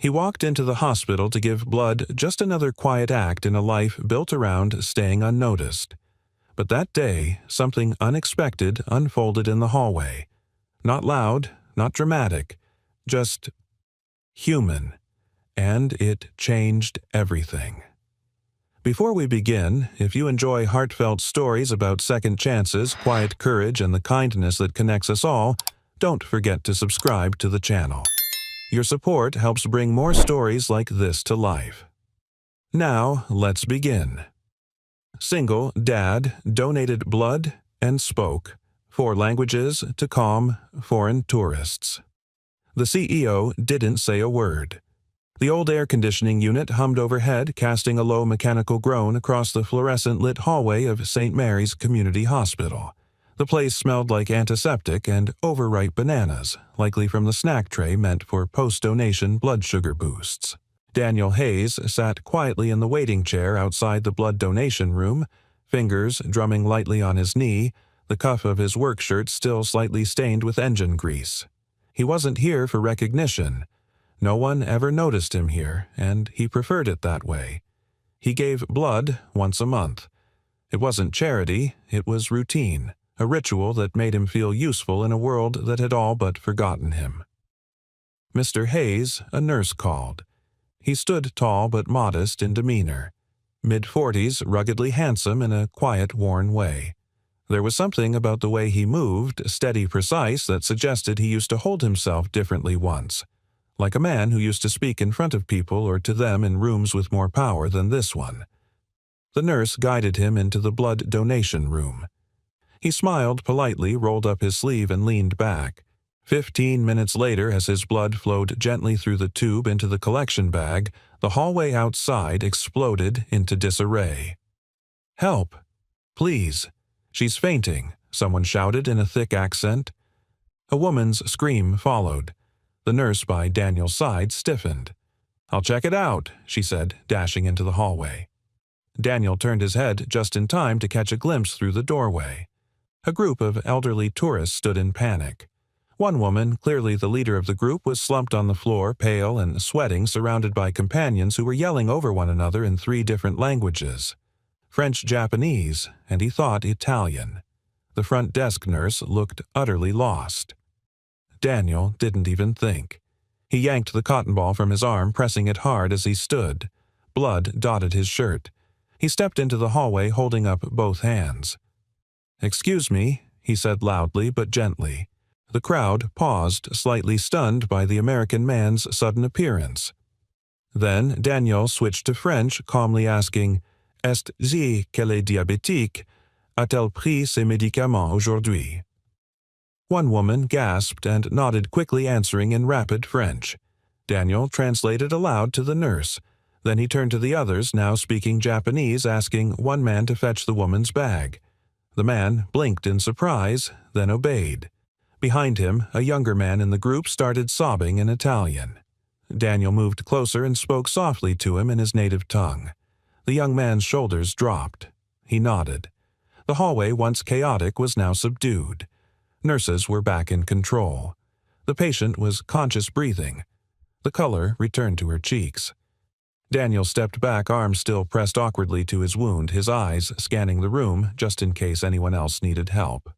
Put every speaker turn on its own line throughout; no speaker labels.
He walked into the hospital to give blood, just another quiet act in a life built around staying unnoticed. But that day, something unexpected unfolded in the hallway. Not loud, not dramatic, just human. And it changed everything. Before we begin, if you enjoy heartfelt stories about second chances, quiet courage, and the kindness that connects us all, don't forget to subscribe to the channel. Your support helps bring more stories like this to life. Now, let's begin. Single dad donated blood and spoke 4 languages to calm foreign tourists. The CEO didn't say a word. The old air conditioning unit hummed overhead, casting a low mechanical groan across the fluorescent-lit hallway of St. Mary's Community Hospital. The place smelled like antiseptic and overripe bananas, likely from the snack tray meant for post-donation blood sugar boosts. Daniel Hayes sat quietly in the waiting chair outside the blood donation room, fingers drumming lightly on his knee, the cuff of his work shirt still slightly stained with engine grease. He wasn't here for recognition. No one ever noticed him here, and he preferred it that way. He gave blood once a month. It wasn't charity, it was routine, a ritual that made him feel useful in a world that had all but forgotten him. Mr. Hayes, a nurse, called. He stood tall but modest in demeanor, mid-40s, ruggedly handsome in a quiet, worn way. There was something about the way he moved, steady, precise, that suggested he used to hold himself differently once, like a man who used to speak in front of people or to them in rooms with more power than this one. The nurse guided him into the blood donation room. He smiled politely, rolled up his sleeve, and leaned back. 15 minutes later, as his blood flowed gently through the tube into the collection bag, the hallway outside exploded into disarray. "Help! Please! She's fainting!" someone shouted in a thick accent. A woman's scream followed. The nurse by Daniel's side stiffened. "I'll check it out," she said, dashing into the hallway. Daniel turned his head just in time to catch a glimpse through the doorway. A group of elderly tourists stood in panic. One woman, clearly the leader of the group, was slumped on the floor, pale and sweating, surrounded by companions who were yelling over one another in 3 different languages. French, Japanese, and he thought Italian. The front desk nurse looked utterly lost. Daniel didn't even think. He yanked the cotton ball from his arm, pressing it hard as he stood. Blood dotted his shirt. He stepped into the hallway, holding up both hands. "Excuse me," he said loudly but gently. The crowd paused, slightly stunned by the American man's sudden appearance. Then Daniel switched to French, calmly asking, "Est-ce qu'elle est diabétique? A-t-elle pris ses médicaments aujourd'hui?" One woman gasped and nodded quickly, answering in rapid French. Daniel translated aloud to the nurse. Then he turned to the others, now speaking Japanese, asking one man to fetch the woman's bag. The man blinked in surprise, then obeyed. Behind him, a younger man in the group started sobbing in Italian. Daniel moved closer and spoke softly to him in his native tongue. The young man's shoulders dropped. He nodded. The hallway, once chaotic, was now subdued. Nurses were back in control. The patient was conscious breathing. The color returned to her cheeks. Daniel stepped back, arms still pressed awkwardly to his wound, his eyes scanning the room just in case anyone else needed help.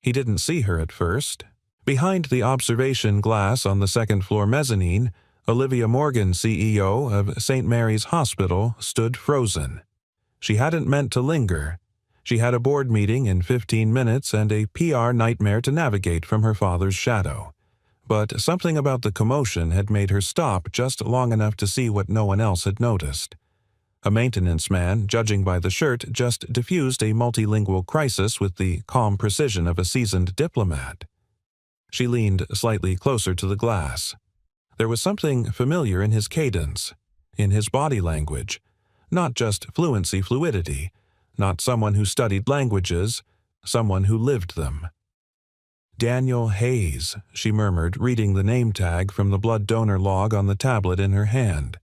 He didn't see her at first. Behind the observation glass on the second-floor mezzanine, Olivia Morgan, CEO of St. Mary's Hospital, stood frozen. She hadn't meant to linger. She had a board meeting in 15 minutes and a PR nightmare to navigate from her father's shadow. But something about the commotion had made her stop just long enough to see what no one else had noticed. A maintenance man, judging by the shirt, just diffused a multilingual crisis with the calm precision of a seasoned diplomat. She leaned slightly closer to the glass. There was something familiar in his cadence, in his body language, not just fluidity, not someone who studied languages, someone who lived them. "Daniel Hayes," she murmured, reading the name tag from the blood donor log on the tablet in her hand.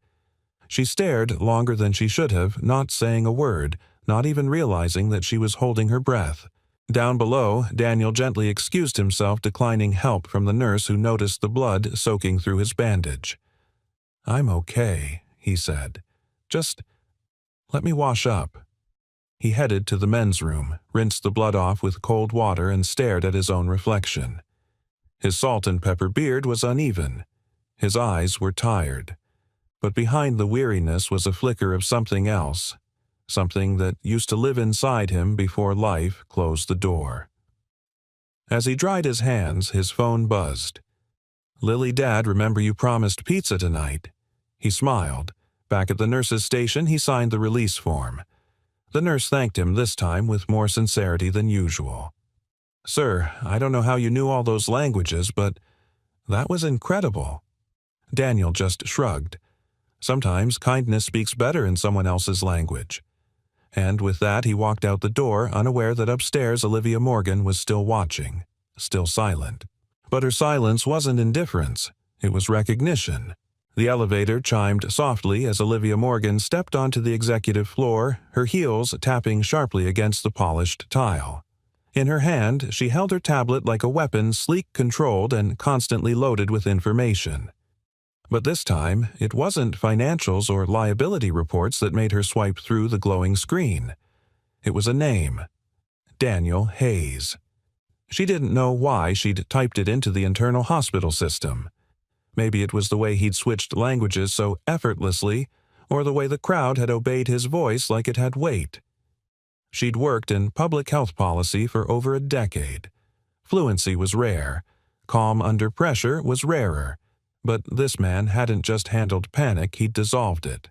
She stared longer than she should have, not saying a word, not even realizing that she was holding her breath. Down below, Daniel gently excused himself, declining help from the nurse who noticed the blood soaking through his bandage. "I'm okay," he said. "Just let me wash up." He headed to the men's room, rinsed the blood off with cold water, and stared at his own reflection. His salt and pepper beard was uneven. His eyes were tired. But behind the weariness was a flicker of something else, something that used to live inside him before life closed the door. As he dried his hands, his phone buzzed. "Lily, Dad, remember you promised pizza tonight." He smiled. Back at the nurse's station, he signed the release form. The nurse thanked him this time with more sincerity than usual. "Sir, I don't know how you knew all those languages, but that was incredible." Daniel just shrugged. Sometimes kindness speaks better in someone else's language. And with that, he walked out the door, unaware that upstairs Olivia Morgan was still watching, still silent. But her silence wasn't indifference. It was recognition. The elevator chimed softly as Olivia Morgan stepped onto the executive floor, her heels tapping sharply against the polished tile. In her hand, she held her tablet like a weapon, sleek, controlled, and constantly loaded with information. But this time, it wasn't financials or liability reports that made her swipe through the glowing screen. It was a name. Daniel Hayes. She didn't know why she'd typed it into the internal hospital system. Maybe it was the way he'd switched languages so effortlessly, or the way the crowd had obeyed his voice like it had weight. She'd worked in public health policy for over a decade. Fluency was rare. Calm under pressure was rarer. But this man hadn't just handled panic, he'd dissolved it.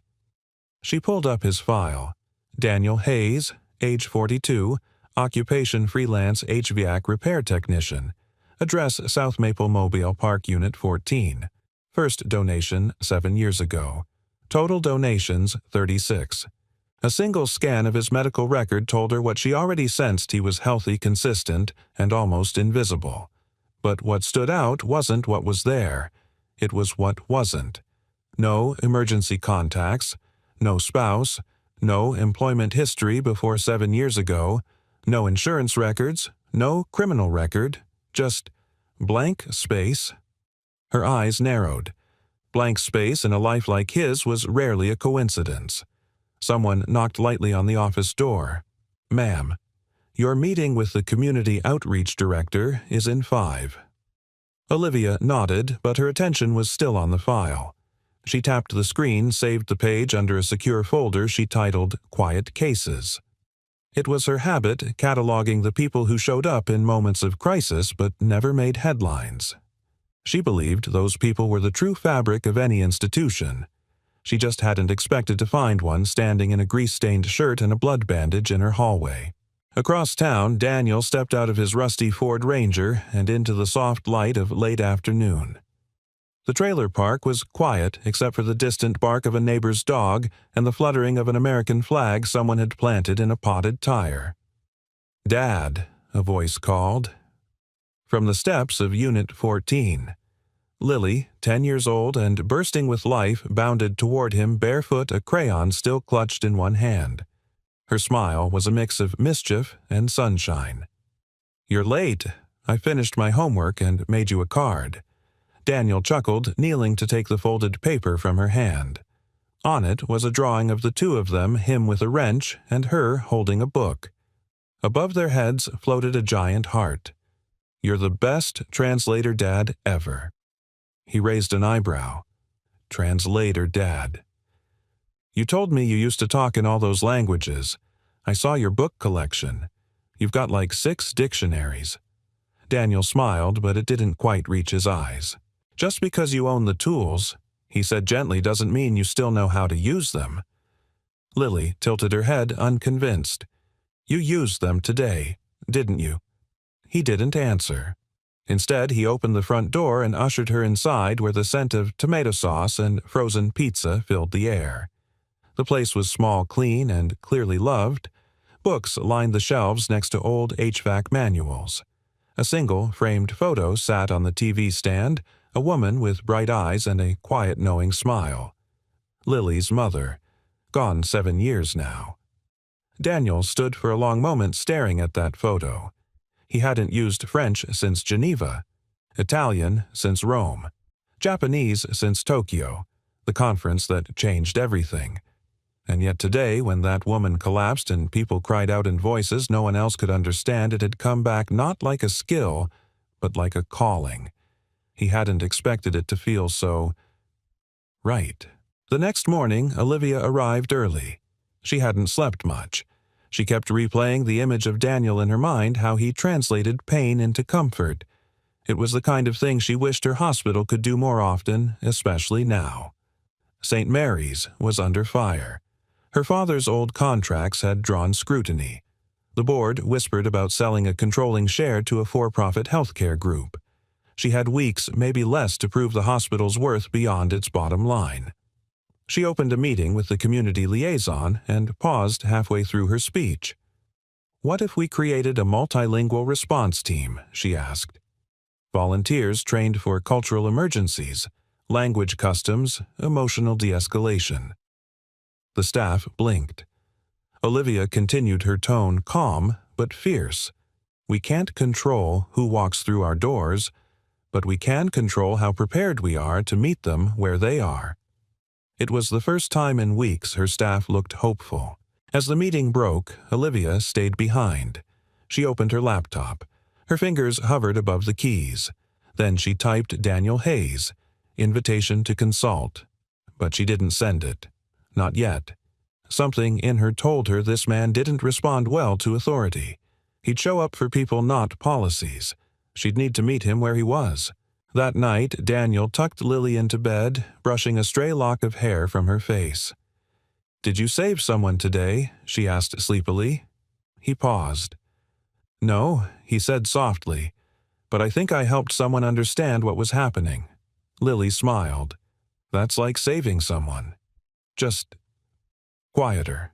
She pulled up his file. Daniel Hayes, age 42, occupation freelance HVAC repair technician. Address South Maple Mobile Park Unit 14. First donation 7 years ago. Total donations 36. A single scan of his medical record told her what she already sensed: he was healthy, consistent, and almost invisible. But what stood out wasn't what was there. It was what wasn't. No emergency contacts, no spouse, no employment history before 7 years ago, no insurance records, no criminal record, just blank space. Her eyes narrowed. Blank space in a life like his was rarely a coincidence. Someone knocked lightly on the office door. "Ma'am, your meeting with the community outreach director is in 5. Olivia nodded, but her attention was still on the file. She tapped the screen, saved the page under a secure folder she titled Quiet Cases. It was her habit, cataloging the people who showed up in moments of crisis but never made headlines. She believed those people were the true fabric of any institution. She just hadn't expected to find one standing in a grease-stained shirt and a blood bandage in her hallway. Across town, Daniel stepped out of his rusty Ford Ranger and into the soft light of late afternoon. The trailer park was quiet except for the distant bark of a neighbor's dog and the fluttering of an American flag someone had planted in a potted tire. "Dad," a voice called. From the steps of Unit 14. Lily, 10 years old and bursting with life, bounded toward him barefoot, a crayon still clutched in one hand. Her smile was a mix of mischief and sunshine. "You're late. I finished my homework and made you a card." Daniel chuckled, kneeling to take the folded paper from her hand. On it was a drawing of the two of them, him with a wrench and her holding a book. Above their heads floated a giant heart. "You're the best translator dad ever." He raised an eyebrow. "Translator dad. You told me you used to talk in all those languages. I saw your book collection. You've got like 6 dictionaries." Daniel smiled, but it didn't quite reach his eyes. "Just because you own the tools," he said gently, "doesn't mean you still know how to use them." Lily tilted her head, unconvinced. "You used them today, didn't you?" He didn't answer. Instead, he opened the front door and ushered her inside, where the scent of tomato sauce and frozen pizza filled the air. The place was small, clean, and clearly loved. Books lined the shelves next to old HVAC manuals. A single framed photo sat on the TV stand, a woman with bright eyes and a quiet, knowing smile. Lily's mother, gone 7 years now. Daniel stood for a long moment staring at that photo. He hadn't used French since Geneva, Italian since Rome, Japanese since Tokyo, the conference that changed everything. And yet today, when that woman collapsed and people cried out in voices no one else could understand, it had come back not like a skill, but like a calling. He hadn't expected it to feel so right. The next morning, Olivia arrived early. She hadn't slept much. She kept replaying the image of Daniel in her mind, how he translated pain into comfort. It was the kind of thing she wished her hospital could do more often, especially now. St. Mary's was under fire. Her father's old contracts had drawn scrutiny. The board whispered about selling a controlling share to a for-profit healthcare group. She had weeks, maybe less, to prove the hospital's worth beyond its bottom line. She opened a meeting with the community liaison and paused halfway through her speech. "What if we created a multilingual response team?" she asked. Volunteers trained for cultural emergencies, language customs, emotional de-escalation. The staff blinked. Olivia continued, her tone calm but fierce. "We can't control who walks through our doors, but we can control how prepared we are to meet them where they are." It was the first time in weeks her staff looked hopeful. As the meeting broke, Olivia stayed behind. She opened her laptop. Her fingers hovered above the keys. Then she typed Daniel Hayes, invitation to consult. But she didn't send it. Not yet. Something in her told her this man didn't respond well to authority. He'd show up for people, not policies. She'd need to meet him where he was. That night, Daniel tucked Lily into bed, brushing a stray lock of hair from her face. "Did you save someone today?" she asked sleepily. He paused. "No," he said softly, "but I think I helped someone understand what was happening." Lily smiled. "That's like saving someone. Just quieter."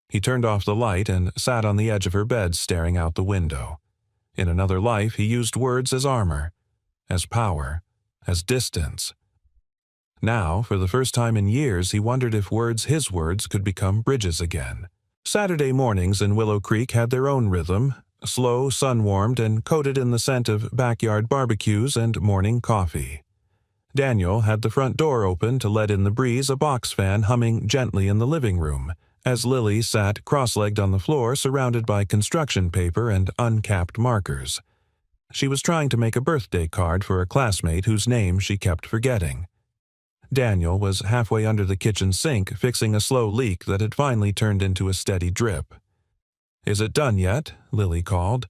He turned off the light and sat on the edge of her bed, staring out the window. In another life, he used words as armor, as power, as distance. Now, for the first time in years, he wondered if his words could become bridges again. Saturday mornings in Willow Creek had their own rhythm, slow, sun-warmed, and coated in the scent of backyard barbecues and morning coffee. Daniel had the front door open to let in the breeze, a box fan humming gently in the living room, as Lily sat cross-legged on the floor, surrounded by construction paper and uncapped markers. She was trying to make a birthday card for a classmate whose name she kept forgetting. Daniel was halfway under the kitchen sink, fixing a slow leak that had finally turned into a steady drip. "Is it done yet?" Lily called.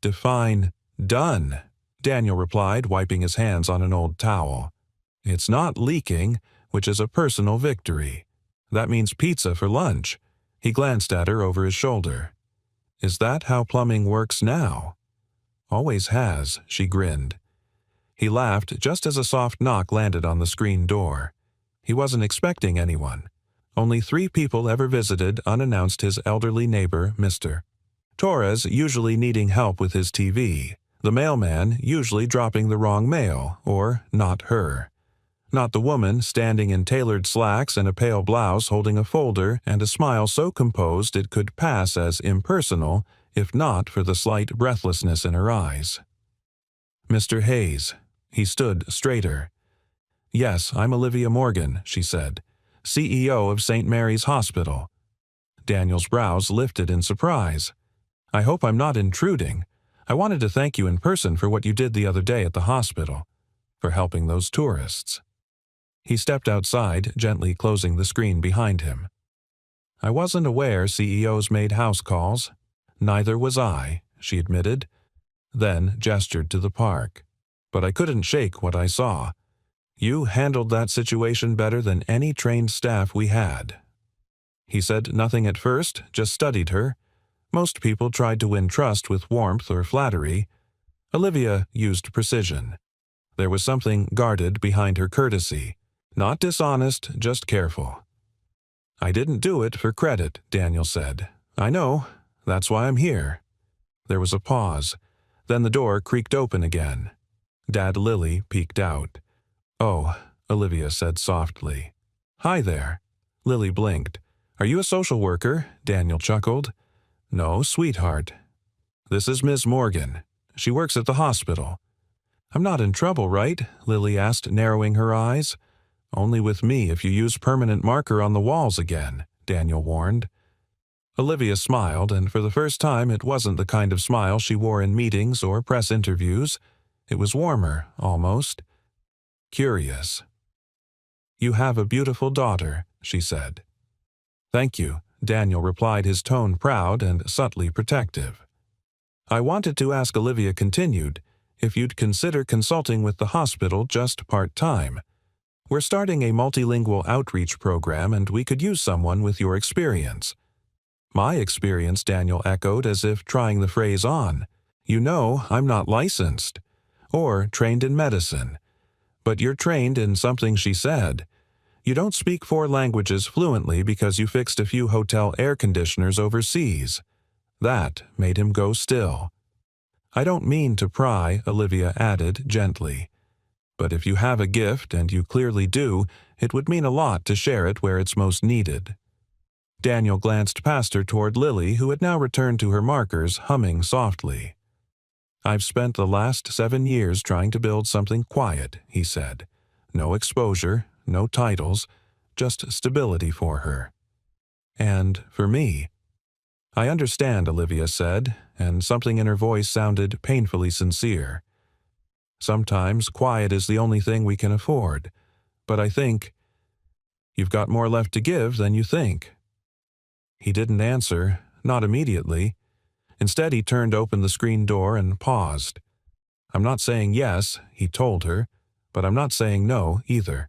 "Define done," Daniel replied, wiping his hands on an old towel. "It's not leaking, which is a personal victory. That means pizza for lunch." He glanced at her over his shoulder. "Is that how plumbing works now?" "Always has," she grinned. He laughed just as a soft knock landed on the screen door. He wasn't expecting anyone. Only 3 people ever visited, unannounced, his elderly neighbor, Mr. Torres, usually needing help with his TV. The mailman, usually dropping the wrong mail, or not her. Not the woman, standing in tailored slacks and a pale blouse, holding a folder and a smile so composed it could pass as impersonal, if not for the slight breathlessness in her eyes. "Mr. Hayes." He stood straighter. "Yes, I'm Olivia Morgan," she said, "CEO of St. Mary's Hospital." Daniel's brows lifted in surprise. "I hope I'm not intruding. I wanted to thank you in person for what you did the other day at the hospital, for helping those tourists." He stepped outside, gently closing the screen behind him. "I wasn't aware CEOs made house calls." "Neither was I," she admitted, then gestured to the park. "But I couldn't shake what I saw. You handled that situation better than any trained staff we had." He said nothing at first, just studied her. Most people tried to win trust with warmth or flattery. Olivia used precision. There was something guarded behind her courtesy. Not dishonest, just careful. "I didn't do it for credit," Daniel said. "I know. That's why I'm here." There was a pause. Then the door creaked open again. Dad Lily peeked out. "Oh," Olivia said softly. "Hi there." Lily blinked. "Are you a social worker?" Daniel chuckled. "No, sweetheart. This is Ms. Morgan. She works at the hospital." "I'm not in trouble, right?" Lily asked, narrowing her eyes. Only with me if you use permanent marker on the walls again, Daniel warned. Olivia smiled, and for the first time it wasn't the kind of smile she wore in meetings or press interviews. It was warmer, almost. Curious. You have a beautiful daughter, she said. Thank you, Daniel replied, his tone proud and subtly protective. I wanted to ask, Olivia continued, if you'd consider consulting with the hospital just part-time. We're starting a multilingual outreach program, and we could use someone with your experience. My experience, Daniel echoed, as if trying the phrase on. You know, I'm not licensed. Or trained in medicine. But you're trained in something, she said. You don't speak 4 languages fluently because you fixed a few hotel air conditioners overseas. That made him go still. I don't mean to pry, Olivia added gently. But if you have a gift, and you clearly do, it would mean a lot to share it where it's most needed. Daniel glanced past her toward Lily, who had now returned to her markers, humming softly. I've spent the last 7 years trying to build something quiet, he said. No exposure, no titles, just stability for her. And for me. I understand, Olivia said, and something in her voice sounded painfully sincere. Sometimes quiet is the only thing we can afford, but I think you've got more left to give than you think. He didn't answer, not immediately. Instead, he turned open the screen door and paused. I'm not saying yes, he told her, but I'm not saying no either.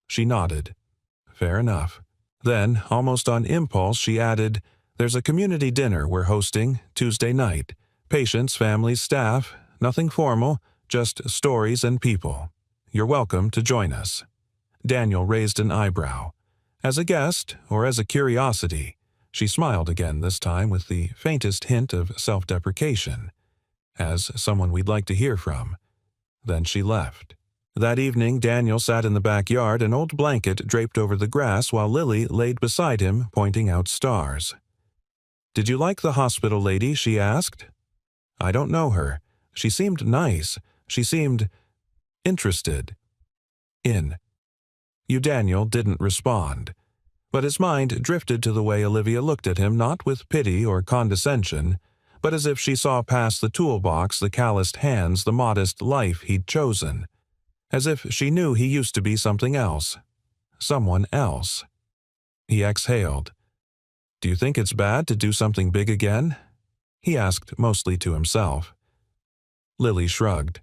She nodded. Fair enough. Then, almost on impulse, she added, There's a community dinner we're hosting Tuesday night. Patients, families, staff, nothing formal, just stories and people. You're welcome to join us. Daniel raised an eyebrow. As a guest, or as a curiosity? She smiled again, this time with the faintest hint of self-deprecation. As someone we'd like to hear from. Then she left. That evening, Daniel sat in the backyard, an old blanket draped over the grass, while Lily laid beside him, pointing out stars. Did you like the hospital lady? She asked. I don't know her. She seemed nice. She seemed interested. You, Daniel, didn't respond. But his mind drifted to the way Olivia looked at him, not with pity or condescension, but as if she saw past the toolbox, the calloused hands, the modest life he'd chosen. As if she knew he used to be something else. Someone else. He exhaled. Do you think it's bad to do something big again? He asked, mostly to himself. Lily shrugged.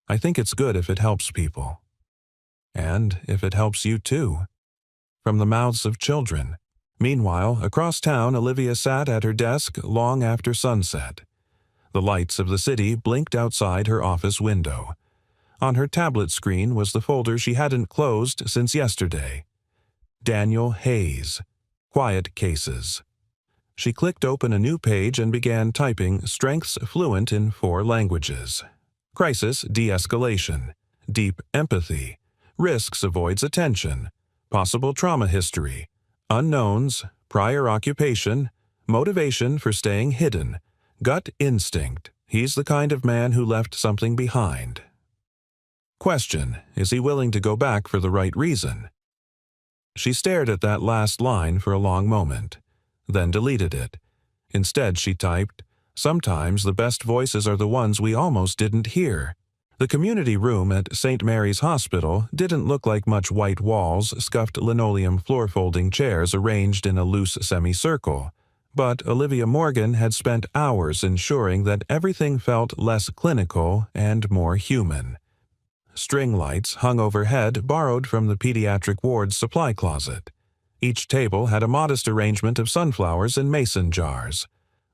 I think it's good if it helps people. And if it helps you too. From the mouths of children. Meanwhile, across town, Olivia sat at her desk long after sunset. The lights of the city blinked outside her office window. On her tablet screen was the folder she hadn't closed since yesterday. Daniel Hayes. Quiet Cases. She clicked open a new page and began typing strengths fluent in 4 languages. Crisis de-escalation. Deep empathy. Risks avoids attention. Possible trauma history. Unknowns. Prior occupation. Motivation for staying hidden. Gut instinct. He's the kind of man who left something behind. Question: is he willing to go back for the right reason? She stared at that last line for a long moment, then deleted it. Instead, she typed, sometimes the best voices are the ones we almost didn't hear. The community room at St. Mary's Hospital didn't look like much white walls, scuffed linoleum floor-folding chairs arranged in a loose semicircle, but Olivia Morgan had spent hours ensuring that everything felt less clinical and more human. String lights hung overhead, borrowed from the pediatric ward's supply closet. Each table had a modest arrangement of sunflowers in mason jars.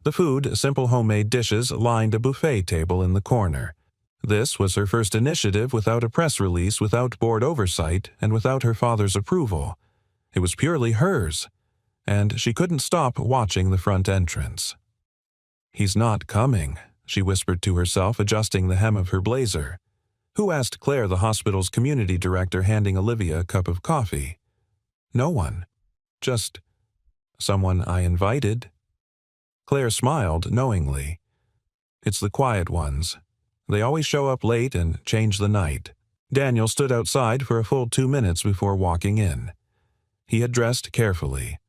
The food, simple homemade dishes, lined a buffet table in the corner. This was her first initiative without a press release, without board oversight, and without her father's approval. It was purely hers, and she couldn't stop watching the front entrance. He's not coming, she whispered to herself, adjusting the hem of her blazer. Who asked Claire, the hospital's community director, handing Olivia a cup of coffee? No one. Just someone I invited. Claire smiled knowingly. It's the quiet ones. They always show up late and change the night. Daniel stood outside for a full 2 minutes before walking in. He had dressed carefully.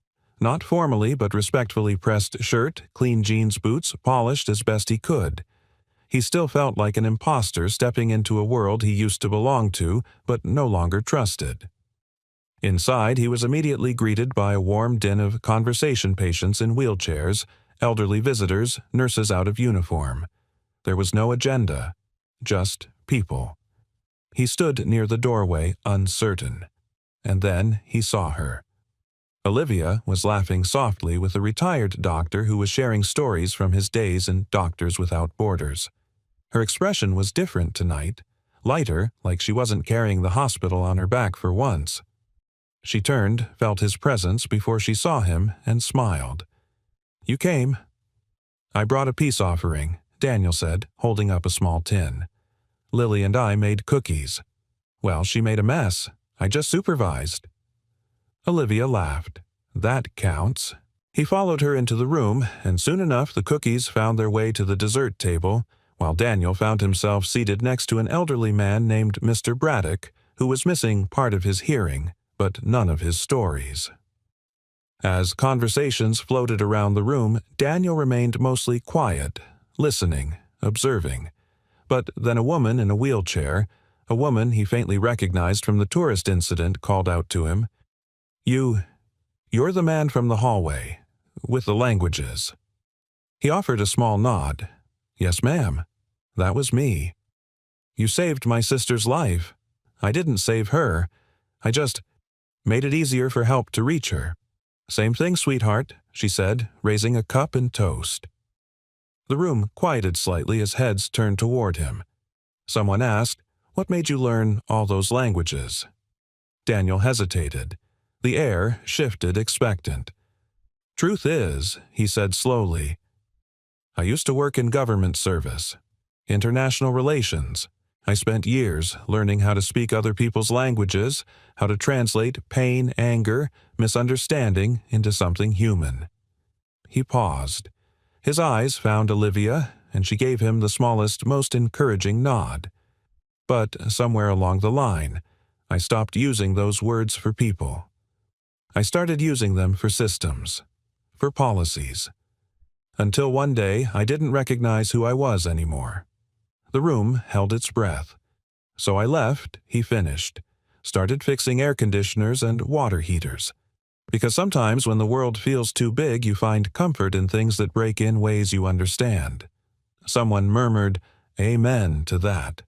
Not formally, but respectfully pressed shirt, clean jeans boots, polished as best he could. He still felt like an imposter stepping into a world he used to belong to, but no longer trusted. Inside, he was immediately greeted by a warm din of conversation patients in wheelchairs, elderly visitors, nurses out of uniform. There was no agenda, just people. He stood near the doorway, uncertain. And then he saw her. Olivia was laughing softly with a retired doctor who was sharing stories from his days in Doctors Without Borders. Her expression was different tonight, lighter, like she wasn't carrying the hospital on her back for once. She turned, felt his presence before she saw him, and smiled. "You came." "I brought a peace offering," Daniel said, holding up a small tin. "Lily and I made cookies." "Well, she made a mess. I just supervised." Olivia laughed. "That counts." He followed her into the room, and soon enough the cookies found their way to the dessert table, while Daniel found himself seated next to an elderly man named Mr. Braddock, who was missing part of his hearing, but none of his stories. As conversations floated around the room, Daniel remained mostly quiet, listening, observing. But then a woman in a wheelchair, a woman he faintly recognized from the tourist incident, called out to him, You're the man from the hallway, with the languages." He offered a small nod. "Yes, ma'am. That was me." "You saved my sister's life." "I didn't save her. I just made it easier for help to reach her." "Same thing, sweetheart," she said, raising a cup and toast. The room quieted slightly as heads turned toward him. Someone asked, "What made you learn all those languages?" Daniel hesitated. The air shifted expectant. "Truth is," he said slowly, "I used to work in government service. International relations. I spent years learning how to speak other people's languages, how to translate pain, anger, misunderstanding into something human." He paused. His eyes found Olivia, and she gave him the smallest, most encouraging nod. "But somewhere along the line, I stopped using those words for people. I started using them for systems, for policies. Until one day I didn't recognize who I was anymore." The room held its breath. "So I left," he finished, "started fixing air conditioners and water heaters. Because sometimes when the world feels too big, you find comfort in things that break in ways you understand." Someone murmured, "Amen" to that.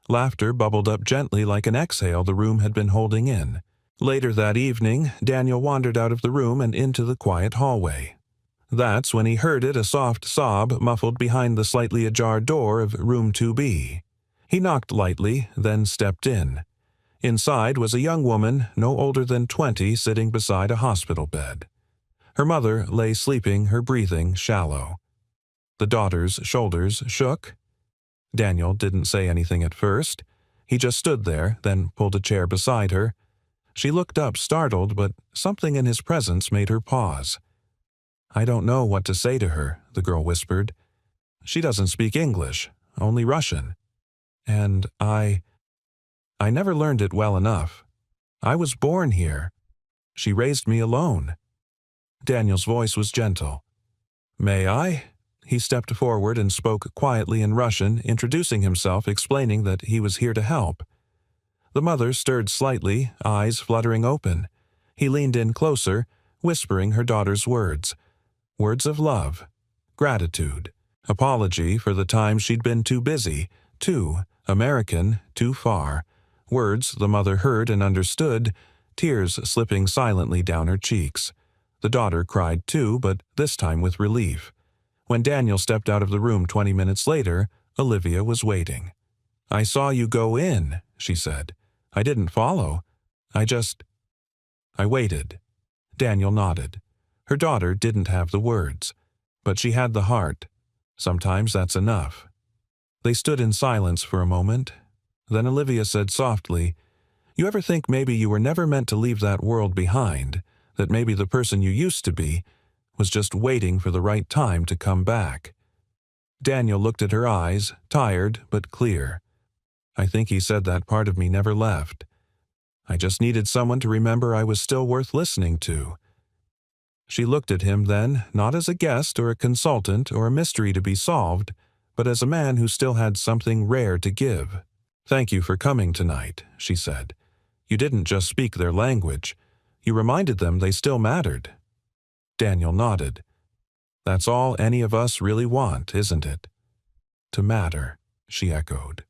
Laughter bubbled up gently like an exhale the room had been holding in. Later that evening, Daniel wandered out of the room and into the quiet hallway. That's when he heard a soft sob muffled behind the slightly ajar door of room 2B. He knocked lightly, then stepped in. Inside was a young woman, no older than 20, sitting beside a hospital bed. Her mother lay sleeping, her breathing shallow. The daughter's shoulders shook. Daniel didn't say anything at first. He just stood there, then pulled a chair beside her. She looked up, startled, but something in his presence made her pause. "I don't know what to say to her," the girl whispered. "She doesn't speak English, only Russian. And I never learned it well enough. I was born here. She raised me alone." Daniel's voice was gentle. "May I?" He stepped forward and spoke quietly in Russian, introducing himself, explaining that he was here to help. The mother stirred slightly, eyes fluttering open. He leaned in closer, whispering her daughter's words. Words of love, gratitude, apology for the times she'd been too busy, too American, too far. Words the mother heard and understood, tears slipping silently down her cheeks. The daughter cried too, but this time with relief. When Daniel stepped out of the room 20 minutes later, Olivia was waiting. "I saw you go in," she said. "I didn't follow. I waited." Daniel nodded. Her daughter didn't have the words, but she had the heart. Sometimes that's enough. They stood in silence for a moment. Then Olivia said softly, "You ever think maybe you were never meant to leave that world behind, that maybe the person you used to be was just waiting for the right time to come back?" Daniel looked at her eyes, tired but clear. I think he said that part of me never left. I just needed someone to remember I was still worth listening to. She looked at him then, not as a guest or a consultant or a mystery to be solved, but as a man who still had something rare to give. "Thank you for coming tonight," she said. "You didn't just speak their language. You reminded them they still mattered." Daniel nodded. "That's all any of us really want, isn't it?" "To matter," she echoed.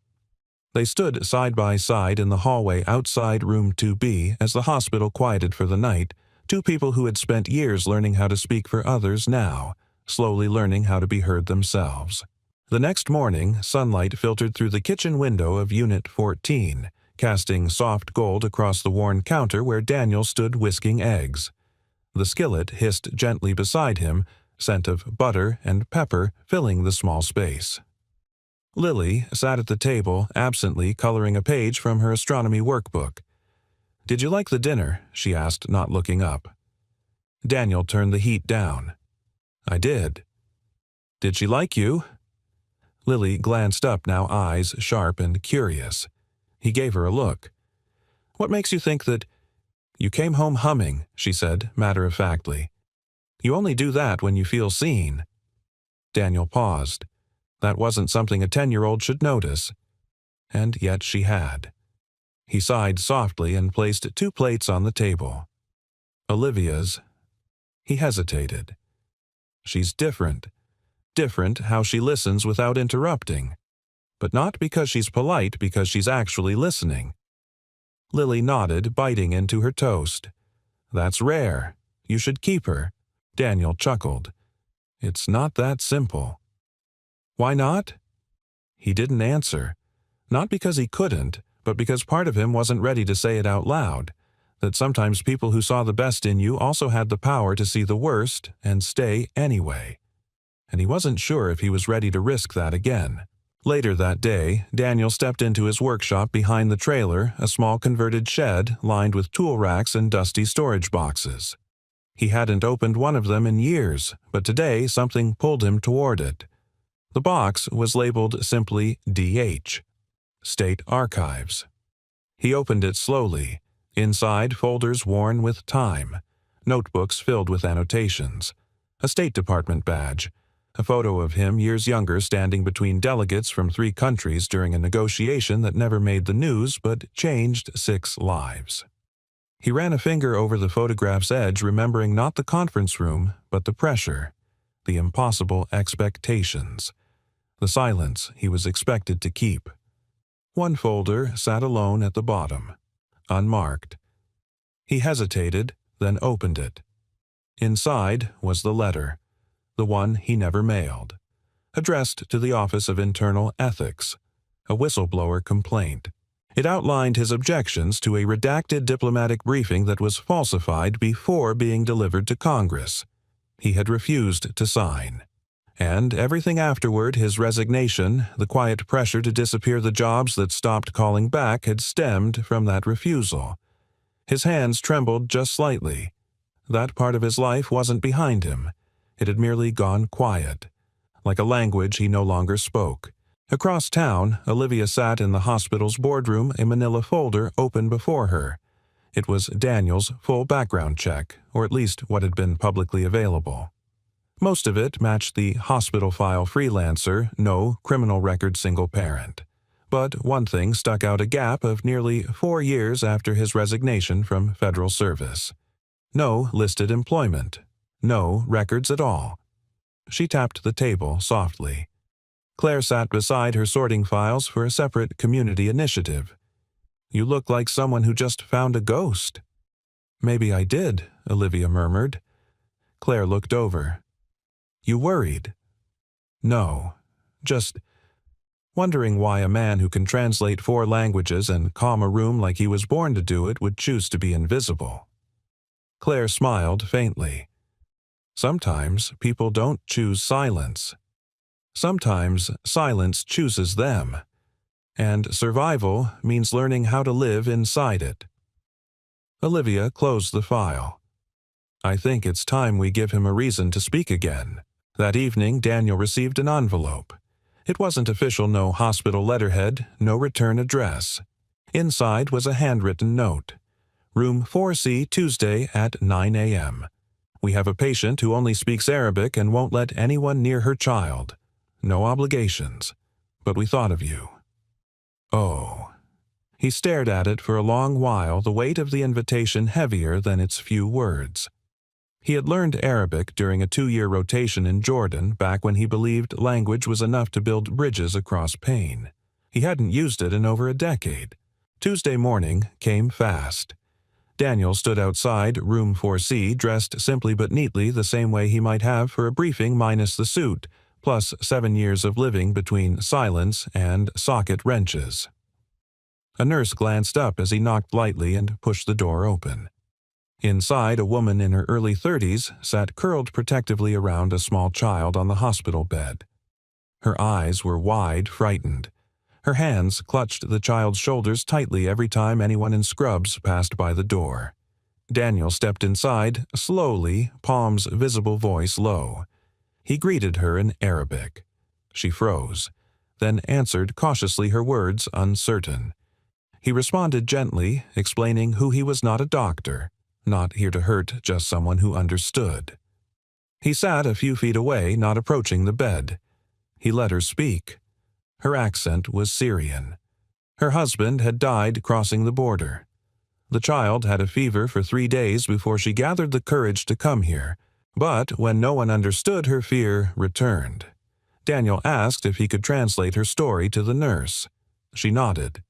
They stood side by side in the hallway outside room 2B as the hospital quieted for the night, two people who had spent years learning how to speak for others now, slowly learning how to be heard themselves. The next morning, sunlight filtered through the kitchen window of Unit 14, casting soft gold across the worn counter where Daniel stood whisking eggs. The skillet hissed gently beside him, scent of butter and pepper filling the small space. Lily sat at the table, absently coloring a page from her astronomy workbook. "Did you like the dinner?" she asked, not looking up. Daniel turned the heat down. "I did." "Did she like you?" Lily glanced up, now eyes sharp and curious. He gave her a look. "What makes you think that—" "You came home humming," she said, matter-of-factly. "You only do that when you feel seen." Daniel paused. That wasn't something a 10-year-old should notice. And yet she had. He sighed softly and placed 2 plates on the table. Olivia's. He hesitated. "She's different. Different how she listens without interrupting. But not because she's polite, because she's actually listening." Lily nodded, biting into her toast. "That's rare. You should keep her." Daniel chuckled. "It's not that simple." "Why not?" He didn't answer. Not because he couldn't, but because part of him wasn't ready to say it out loud. That sometimes people who saw the best in you also had the power to see the worst and stay anyway. And he wasn't sure if he was ready to risk that again. Later that day, Daniel stepped into his workshop behind the trailer, a small converted shed lined with tool racks and dusty storage boxes. He hadn't opened one of them in years, but today something pulled him toward it. The box was labeled simply DH, State Archives. He opened it slowly. Inside, folders worn with time, notebooks filled with annotations, a State Department badge, a photo of him years younger standing between delegates from 3 countries during a negotiation that never made the news but changed 6 lives. He ran a finger over the photograph's edge, remembering not the conference room, but the pressure, the impossible expectations, the silence he was expected to keep. One folder sat alone at the bottom, unmarked. He hesitated, then opened it. Inside was the letter, the one he never mailed, addressed to the Office of Internal Ethics, a whistleblower complaint. It outlined his objections to a redacted diplomatic briefing that was falsified before being delivered to Congress. He had refused to sign. And everything afterward, his resignation, the quiet pressure to disappear the jobs that stopped calling back, had stemmed from that refusal. His hands trembled just slightly. That part of his life wasn't behind him. It had merely gone quiet, like a language he no longer spoke. Across town, Olivia sat in the hospital's boardroom, a manila folder open before her. It was Daniel's full background check, or at least what had been publicly available. Most of it matched the hospital file freelancer, no criminal record single parent. But one thing stuck out, a gap of nearly 4 years after his resignation from federal service. No listed employment. No records at all. She tapped the table softly. Claire sat beside her sorting files for a separate community initiative. "You look like someone who just found a ghost." "Maybe I did," Olivia murmured. Claire looked over. "You worried?" "No, just wondering why a man who can translate 4 languages and calm a room like he was born to do it would choose to be invisible." Claire smiled faintly. "Sometimes people don't choose silence. Sometimes silence chooses them. And survival means learning how to live inside it." Olivia closed the file. "I think it's time we give him a reason to speak again." That evening, Daniel received an envelope. It wasn't official, no hospital letterhead, no return address. Inside was a handwritten note. Room 4C, Tuesday at 9 a.m. We have a patient who only speaks Arabic and won't let anyone near her child. No obligations. But we thought of you. Oh. He stared at it for a long while, the weight of the invitation heavier than its few words. He had learned Arabic during a 2-year rotation in Jordan back when he believed language was enough to build bridges across pain. He hadn't used it in over a decade. Tuesday morning came fast. Daniel stood outside room 4C, dressed simply but neatly the same way he might have for a briefing minus the suit, plus 7 years of living between silence and socket wrenches. A nurse glanced up as he knocked lightly and pushed the door open. Inside, a woman in her early 30s sat curled protectively around a small child on the hospital bed. Her eyes were wide, frightened. Her hands clutched the child's shoulders tightly every time anyone in scrubs passed by the door. Daniel stepped inside, slowly, Palm's visible voice low. He greeted her in Arabic. She froze, then answered cautiously, her words uncertain. He responded gently, explaining who he was, not a doctor, not here to hurt, just someone who understood. He sat a few feet away, not approaching the bed. He let her speak. Her accent was Syrian. Her husband had died crossing the border. The child had a fever for 3 days before she gathered the courage to come here, but when no one understood, her fear returned. Daniel asked if he could translate her story to the nurse. She nodded.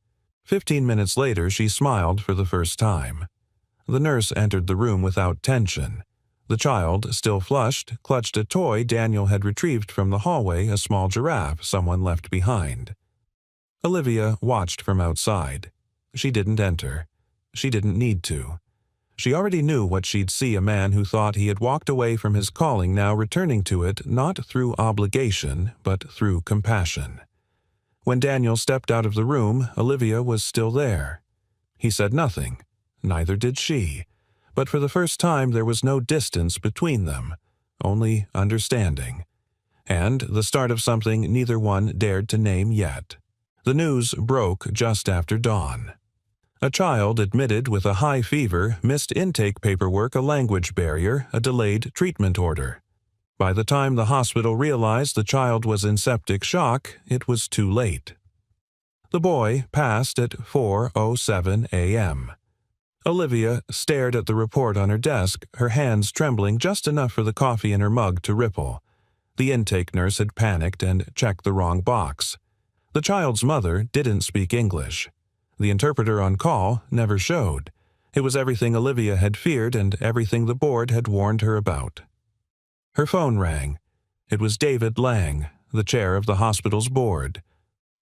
15 minutes later, she smiled for the first time. The nurse entered the room without tension. The child, still flushed, clutched a toy Daniel had retrieved from the hallway, a small giraffe someone left behind. Olivia watched from outside. She didn't enter. She didn't need to. She already knew what she'd see, a man who thought he had walked away from his calling now returning to it not through obligation, but through compassion. When Daniel stepped out of the room, Olivia was still there. He said nothing. Neither did she. But for the first time there was no distance between them, only understanding. And the start of something neither one dared to name yet. The news broke just after dawn. A child admitted with a high fever, missed intake paperwork, a language barrier, a delayed treatment order. By the time the hospital realized the child was in septic shock, it was too late. The boy passed at 4:07 a.m. Olivia stared at the report on her desk, her hands trembling just enough for the coffee in her mug to ripple. The intake nurse had panicked and checked the wrong box. The child's mother didn't speak English. The interpreter on call never showed. It was everything Olivia had feared and everything the board had warned her about. Her phone rang. It was David Lang, the chair of the hospital's board.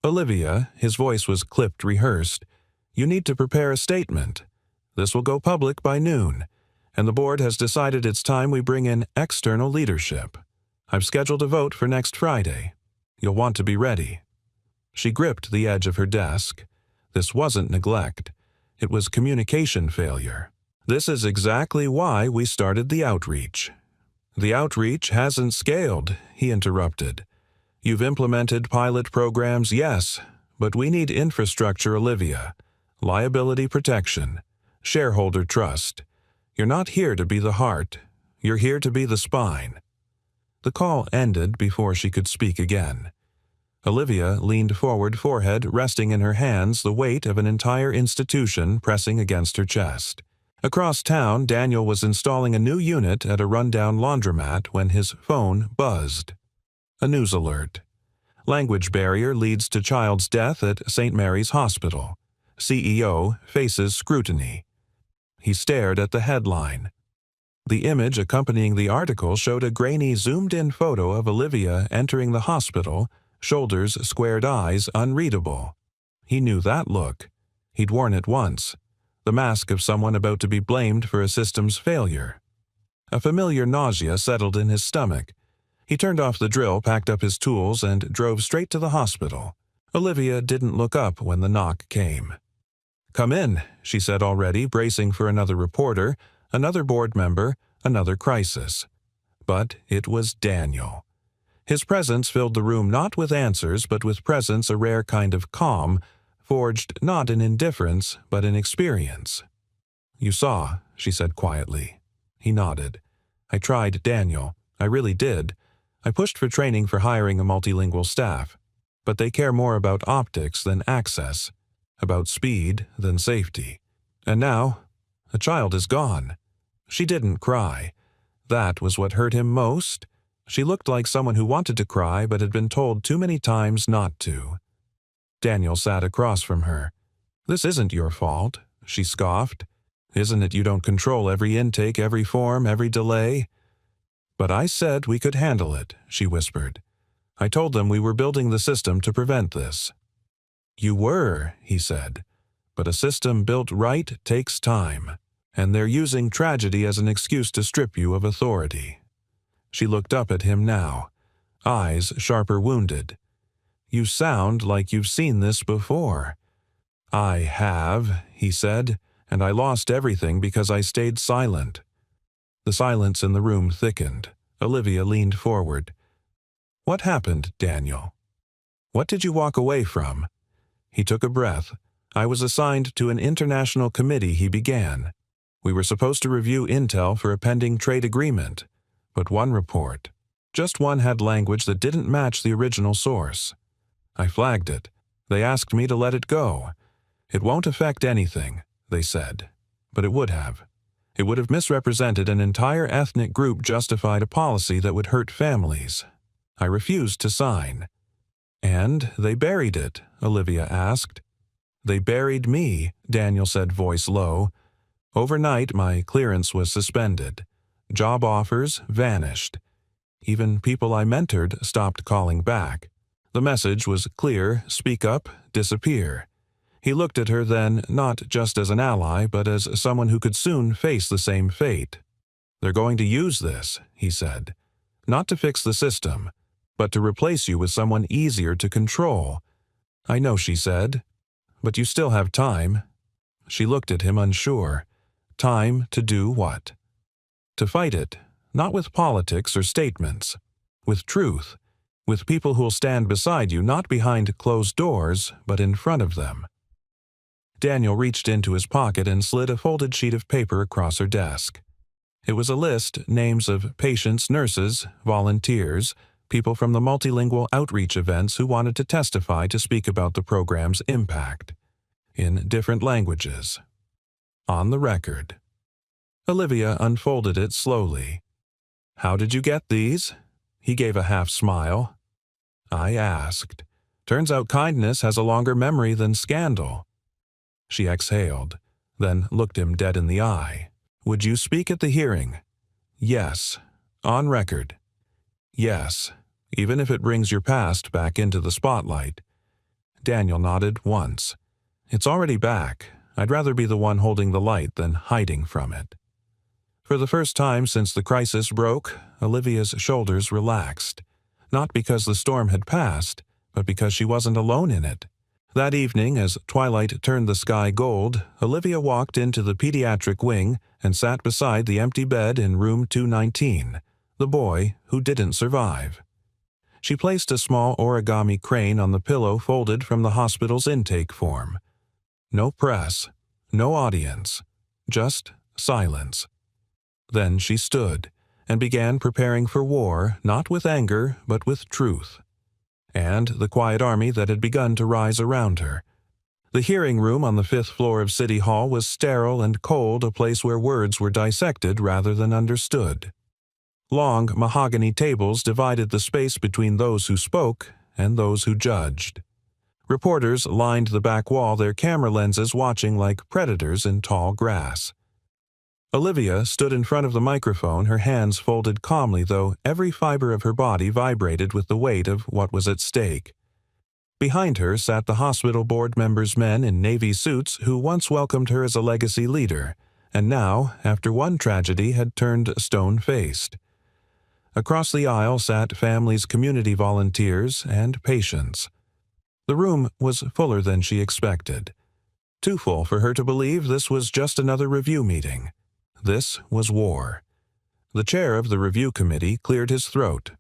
Olivia, his voice was clipped, rehearsed. You need to prepare a statement. This will go public by noon, and the board has decided it's time we bring in external leadership. I've scheduled a vote for next Friday. You'll want to be ready. She gripped the edge of her desk. This wasn't neglect. It was communication failure. This is exactly why we started the outreach. The outreach hasn't scaled, he interrupted. You've implemented pilot programs, yes, but we need infrastructure, Olivia. Liability protection. Shareholder trust. You're not here to be the heart. You're here to be the spine. The call ended before she could speak again. Olivia leaned forward, forehead resting in her hands, the weight of an entire institution pressing against her chest. Across town, Daniel was installing a new unit at a rundown laundromat when his phone buzzed. A news alert. Language barrier leads to child's death at St. Mary's Hospital. CEO faces scrutiny. He stared at the headline. The image accompanying the article showed a grainy, zoomed-in photo of Olivia entering the hospital, shoulders, squared eyes, unreadable. He knew that look. He'd worn it once. The mask of someone about to be blamed for a system's failure. A familiar nausea settled in his stomach. He turned off the drill, packed up his tools, and drove straight to the hospital. Olivia didn't look up when the knock came. "Come in," she said, already bracing for another reporter, another board member, another crisis. But it was Daniel. His presence filled the room not with answers, but with presence a rare kind of calm, forged not in indifference, but in experience. "You saw," she said quietly. He nodded. "I tried Daniel. I really did. I pushed for training for hiring a multilingual staff. But they care more about optics than access, about speed than safety. And now, a child is gone." She didn't cry. That was what hurt him most. She looked like someone who wanted to cry but had been told too many times not to. Daniel sat across from her. "This isn't your fault," she scoffed. "Isn't it you don't control every intake, every form, every delay?" "But I said we could handle it," she whispered. "I told them we were building the system to prevent this." "You were," he said. "But a system built right takes time, and they're using tragedy as an excuse to strip you of authority." She looked up at him now, eyes sharper wounded. "You sound like you've seen this before." "I have," he said, "and I lost everything because I stayed silent." The silence in the room thickened. Olivia leaned forward. "What happened, Daniel? What did you walk away from?" He took a breath. "I was assigned to an international committee," he began. "We were supposed to review intel for a pending trade agreement. But one report, just one, had language that didn't match the original source. I flagged it. They asked me to let it go. It won't affect anything, they said. But it would have. It would have misrepresented an entire ethnic group, justified a policy that would hurt families. I refused to sign." "And they buried it?" Olivia asked. "They buried me," Daniel said, voice low. "Overnight, my clearance was suspended. Job offers vanished. Even people I mentored stopped calling back. The message was clear: speak up, disappear." He looked at her then, not just as an ally, but as someone who could soon face the same fate. "They're going to use this," he said. "Not to fix the system, but to replace you with someone easier to control." "I know," she said. "But you still have time." She looked at him unsure. Time to do what? To fight it, not with politics or statements, with truth, with people who'll stand beside you, not behind closed doors, but in front of them. Daniel reached into his pocket and slid a folded sheet of paper across her desk. It was a list, names of patients, nurses, volunteers, people from the multilingual outreach events who wanted to testify to speak about the program's impact, in different languages. On the record. Olivia unfolded it slowly. "How did you get these?" He gave a half smile. "I asked. Turns out kindness has a longer memory than scandal." She exhaled, then looked him dead in the eye. "Would you speak at the hearing?" "Yes. On record." "Yes, even if it brings your past back into the spotlight." Daniel nodded once. "It's already back. I'd rather be the one holding the light than hiding from it." For the first time since the crisis broke, Olivia's shoulders relaxed. Not because the storm had passed, but because she wasn't alone in it. That evening, as twilight turned the sky gold, Olivia walked into the pediatric wing and sat beside the empty bed in room 219, the boy who didn't survive. She placed a small origami crane on the pillow folded from the hospital's intake form. No press, no audience, just silence. Then she stood and began preparing for war, not with anger, but with truth. And the quiet army that had begun to rise around her. The hearing room on the 5th floor of City Hall was sterile and cold, a place where words were dissected rather than understood. Long mahogany tables divided the space between those who spoke and those who judged. Reporters lined the back wall, their camera lenses watching like predators in tall grass. Olivia stood in front of the microphone, her hands folded calmly, though every fiber of her body vibrated with the weight of what was at stake. Behind her sat the hospital board members, men in navy suits who once welcomed her as a legacy leader, and now, after one tragedy, had turned stone-faced. Across the aisle sat families, community volunteers, and patients. The room was fuller than she expected. Too full for her to believe this was just another review meeting. This was war. The chair of the review committee cleared his throat.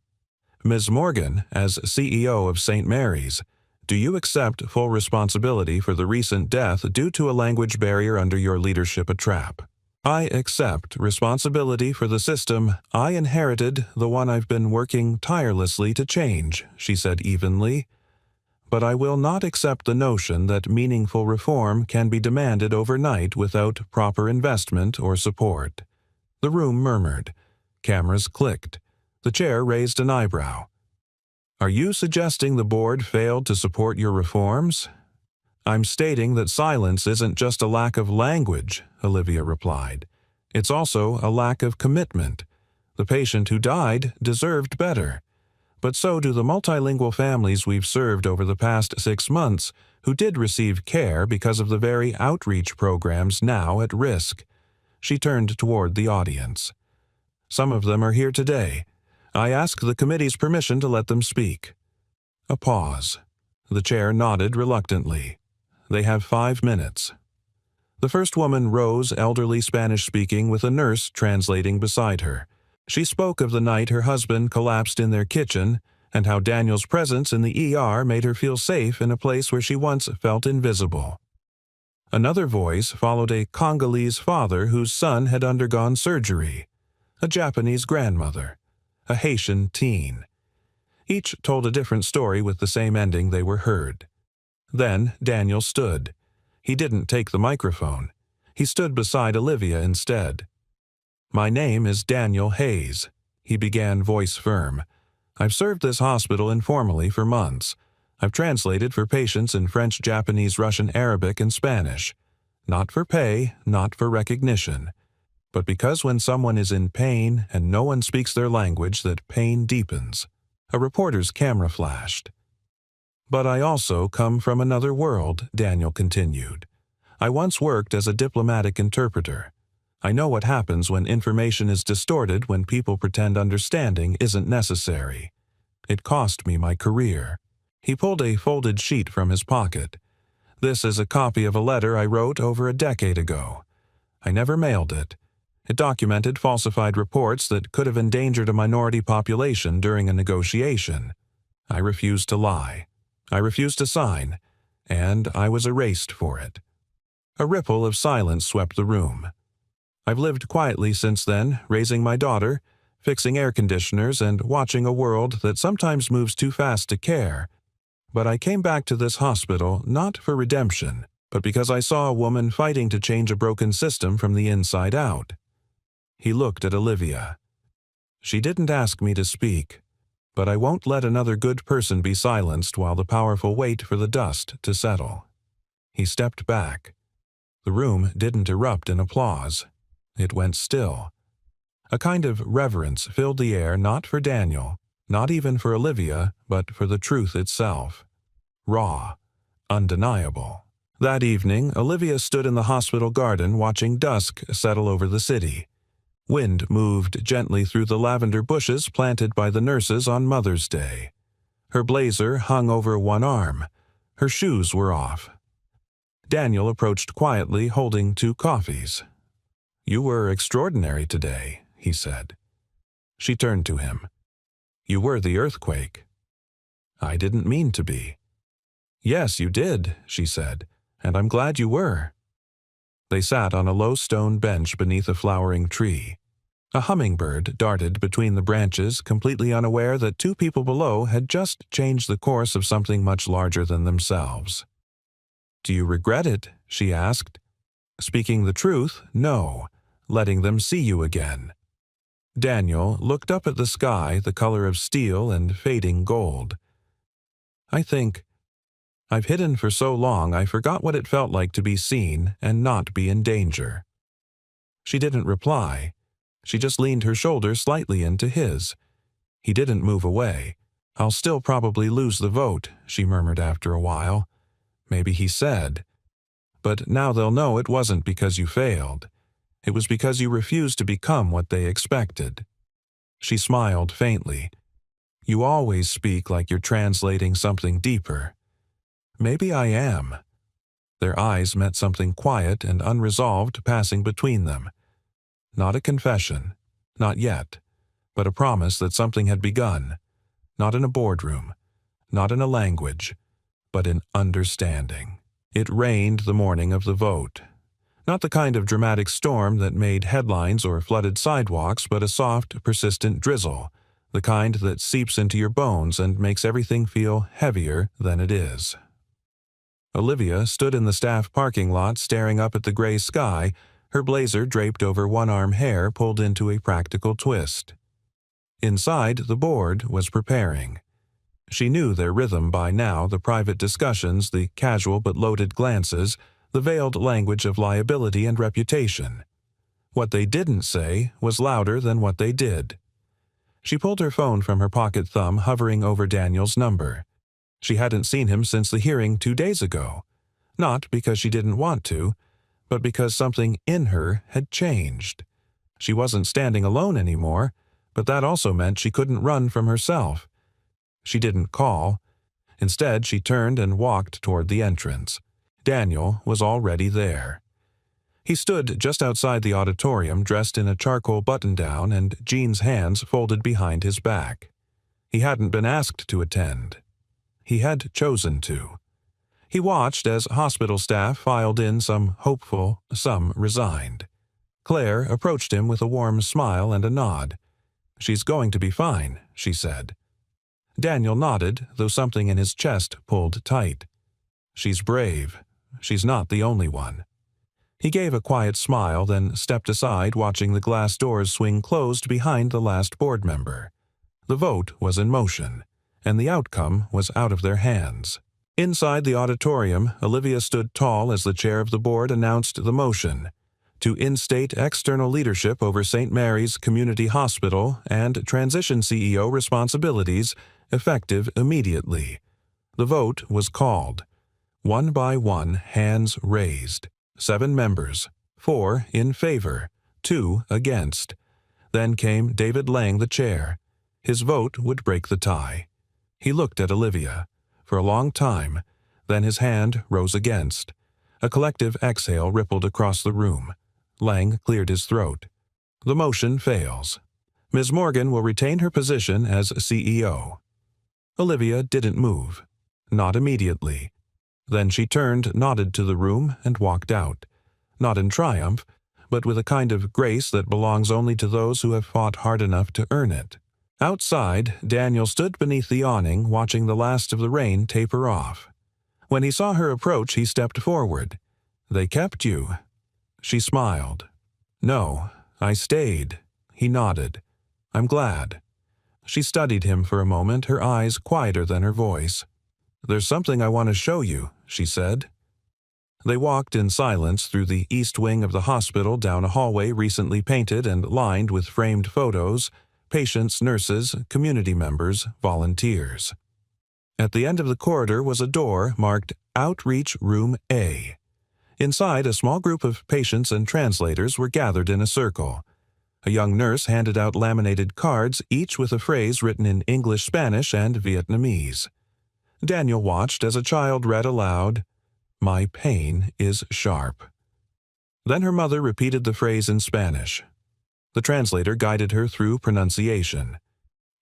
Ms. Morgan, as CEO of St. Mary's, do you accept full responsibility for the recent death due to a language barrier under your leadership at TRAP? I accept responsibility for the system I inherited, the one I've been working tirelessly to change, she said evenly. But I will not accept the notion that meaningful reform can be demanded overnight without proper investment or support. The room murmured. Cameras clicked. The chair raised an eyebrow. Are you suggesting the board failed to support your reforms? I'm stating that silence isn't just a lack of language, Olivia replied. It's also a lack of commitment. The patient who died deserved better. But so do the multilingual families we've served over the past 6 months who did receive care because of the very outreach programs now at risk. She turned toward the audience. Some of them are here today. I ask the committee's permission to let them speak. A pause. The chair nodded reluctantly. They have 5 minutes. The first woman rose, elderly Spanish-speaking, with a nurse translating beside her. She spoke of the night her husband collapsed in their kitchen and how Daniel's presence in the ER made her feel safe in a place where she once felt invisible. Another voice followed a Congolese father whose son had undergone surgery, a Japanese grandmother, a Haitian teen. Each told a different story with the same ending they were heard. Then Daniel stood. He didn't take the microphone. He stood beside Olivia instead. My name is Daniel Hayes, he began, voice firm. I've served this hospital informally for months. I've translated for patients in French, Japanese, Russian, Arabic, and Spanish. Not for pay, not for recognition. But because when someone is in pain and no one speaks their language, that pain deepens. A reporter's camera flashed. But I also come from another world, Daniel continued. I once worked as a diplomatic interpreter. I know what happens when information is distorted, when people pretend understanding isn't necessary. It cost me my career. He pulled a folded sheet from his pocket. This is a copy of a letter I wrote over a decade ago. I never mailed it. It documented falsified reports that could have endangered a minority population during a negotiation. I refused to lie. I refused to sign, and I was erased for it. A ripple of silence swept the room. I've lived quietly since then, raising my daughter, fixing air conditioners, and watching a world that sometimes moves too fast to care. But I came back to this hospital not for redemption, but because I saw a woman fighting to change a broken system from the inside out. He looked at Olivia. She didn't ask me to speak, but I won't let another good person be silenced while the powerful wait for the dust to settle. He stepped back. The room didn't erupt in applause. It went still. A kind of reverence filled the air, not for Daniel, not even for Olivia, but for the truth itself. Raw, undeniable. That evening, Olivia stood in the hospital garden watching dusk settle over the city. Wind moved gently through the lavender bushes planted by the nurses on Mother's Day. Her blazer hung over one arm. Her shoes were off. Daniel approached quietly, holding 2 coffees. You were extraordinary today, he said. She turned to him. You were the earthquake. I didn't mean to be. Yes, you did, she said, and I'm glad you were. They sat on a low stone bench beneath a flowering tree. A hummingbird darted between the branches, completely unaware that 2 people below had just changed the course of something much larger than themselves. Do you regret it? She asked. Speaking the truth, no. Letting them see you again. Daniel looked up at the sky, the color of steel and fading gold. I think I've hidden for so long I forgot what it felt like to be seen and not be in danger. She didn't reply. She just leaned her shoulder slightly into his. He didn't move away. I'll still probably lose the vote, she murmured after a while. Maybe he said. But now they'll know it wasn't because you failed. It was because you refused to become what they expected. She smiled faintly. You always speak like you're translating something deeper. Maybe I am. Their eyes met something quiet and unresolved passing between them. Not a confession, not yet, but a promise that something had begun. Not in a boardroom, not in a language, but in understanding. It rained the morning of the vote. Not the kind of dramatic storm that made headlines or flooded sidewalks, but a soft, persistent drizzle, the kind that seeps into your bones and makes everything feel heavier than it is. Olivia stood in the staff parking lot staring up at the gray sky, her blazer draped over one-arm hair pulled into a practical twist. Inside, the board was preparing. She knew their rhythm by now, the private discussions, the casual but loaded glances, the veiled language of liability and reputation. What they didn't say was louder than what they did. She pulled her phone from her pocket thumb, hovering over Daniel's number. She hadn't seen him since the hearing 2 days ago. Not because she didn't want to, but because something in her had changed. She wasn't standing alone anymore, but that also meant she couldn't run from herself. She didn't call. Instead, she turned and walked toward the entrance. Daniel was already there. He stood just outside the auditorium, dressed in a charcoal button-down and jeans hands folded behind his back. He hadn't been asked to attend. He had chosen to. He watched as hospital staff filed in, some hopeful, some resigned. Claire approached him with a warm smile and a nod. "She's going to be fine," she said. Daniel nodded, though something in his chest pulled tight. "She's brave. She's not the only one." He gave a quiet smile, then stepped aside, watching the glass doors swing closed behind the last board member. The vote was in motion, and the outcome was out of their hands. Inside the auditorium, Olivia stood tall as the chair of the board announced the motion: to instate external leadership over St. Mary's Community Hospital and transition CEO responsibilities, effective immediately. The vote was called. One by one, hands raised. 7 members, 4 in favor, 2 against. Then came David Lang, the chair. His vote would break the tie. He looked at Olivia for a long time, then his hand rose against. A collective exhale rippled across the room. Lang cleared his throat. "The motion fails. Ms. Morgan will retain her position as CEO." Olivia didn't move. Not immediately. Then she turned, nodded to the room, and walked out. Not in triumph, but with a kind of grace that belongs only to those who have fought hard enough to earn it. Outside, Daniel stood beneath the awning, watching the last of the rain taper off. When he saw her approach, he stepped forward. "They kept you." She smiled. "No, I stayed." He nodded. "I'm glad." She studied him for a moment, her eyes quieter than her voice. "There's something I want to show you," she said. They walked in silence through the east wing of the hospital, down a hallway recently painted and lined with framed photos, patients, nurses, community members, volunteers. At the end of the corridor was a door marked Outreach Room A. Inside, a small group of patients and translators were gathered in a circle. A young nurse handed out laminated cards, each with a phrase written in English, Spanish, and Vietnamese. Daniel watched as a child read aloud, "My pain is sharp." Then her mother repeated the phrase in Spanish. The translator guided her through pronunciation.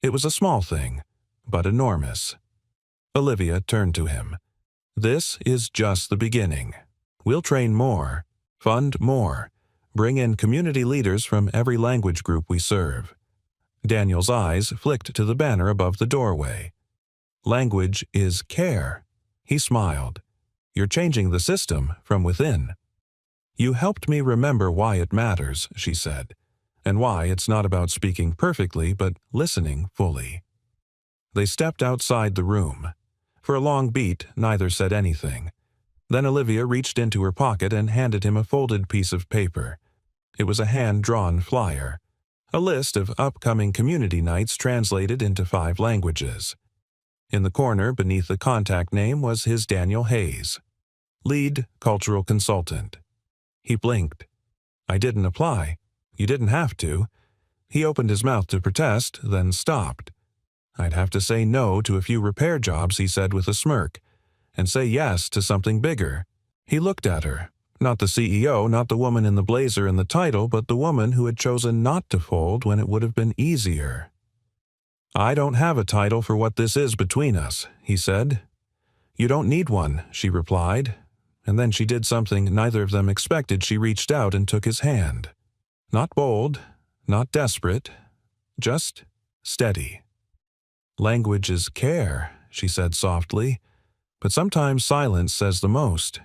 It was a small thing, but enormous. Olivia turned to him. "This is just the beginning. We'll train more, fund more, bring in community leaders from every language group we serve." Daniel's eyes flicked to the banner above the doorway. "Language is care." He smiled. "You're changing the system from within." "You helped me remember why it matters," she said, "and why it's not about speaking perfectly, but listening fully." They stepped outside the room. For a long beat, neither said anything. Then Olivia reached into her pocket and handed him a folded piece of paper. It was a hand-drawn flyer. A list of upcoming community nights translated into 5 languages. In the corner beneath the contact name was his Daniel Hayes, lead cultural consultant. He blinked. "I didn't apply. You didn't have to." He opened his mouth to protest, then stopped. "I'd have to say no to a few repair jobs," he said with a smirk, "and say yes to something bigger." He looked at her. Not the CEO, not the woman in the blazer and the title, but the woman who had chosen not to fold when it would have been easier. "I don't have a title for what this is between us," he said. "You don't need one," she replied, and then she did something neither of them expected. She reached out and took his hand. Not bold, not desperate, just steady. "Language is care," she said softly, "but sometimes silence says the most."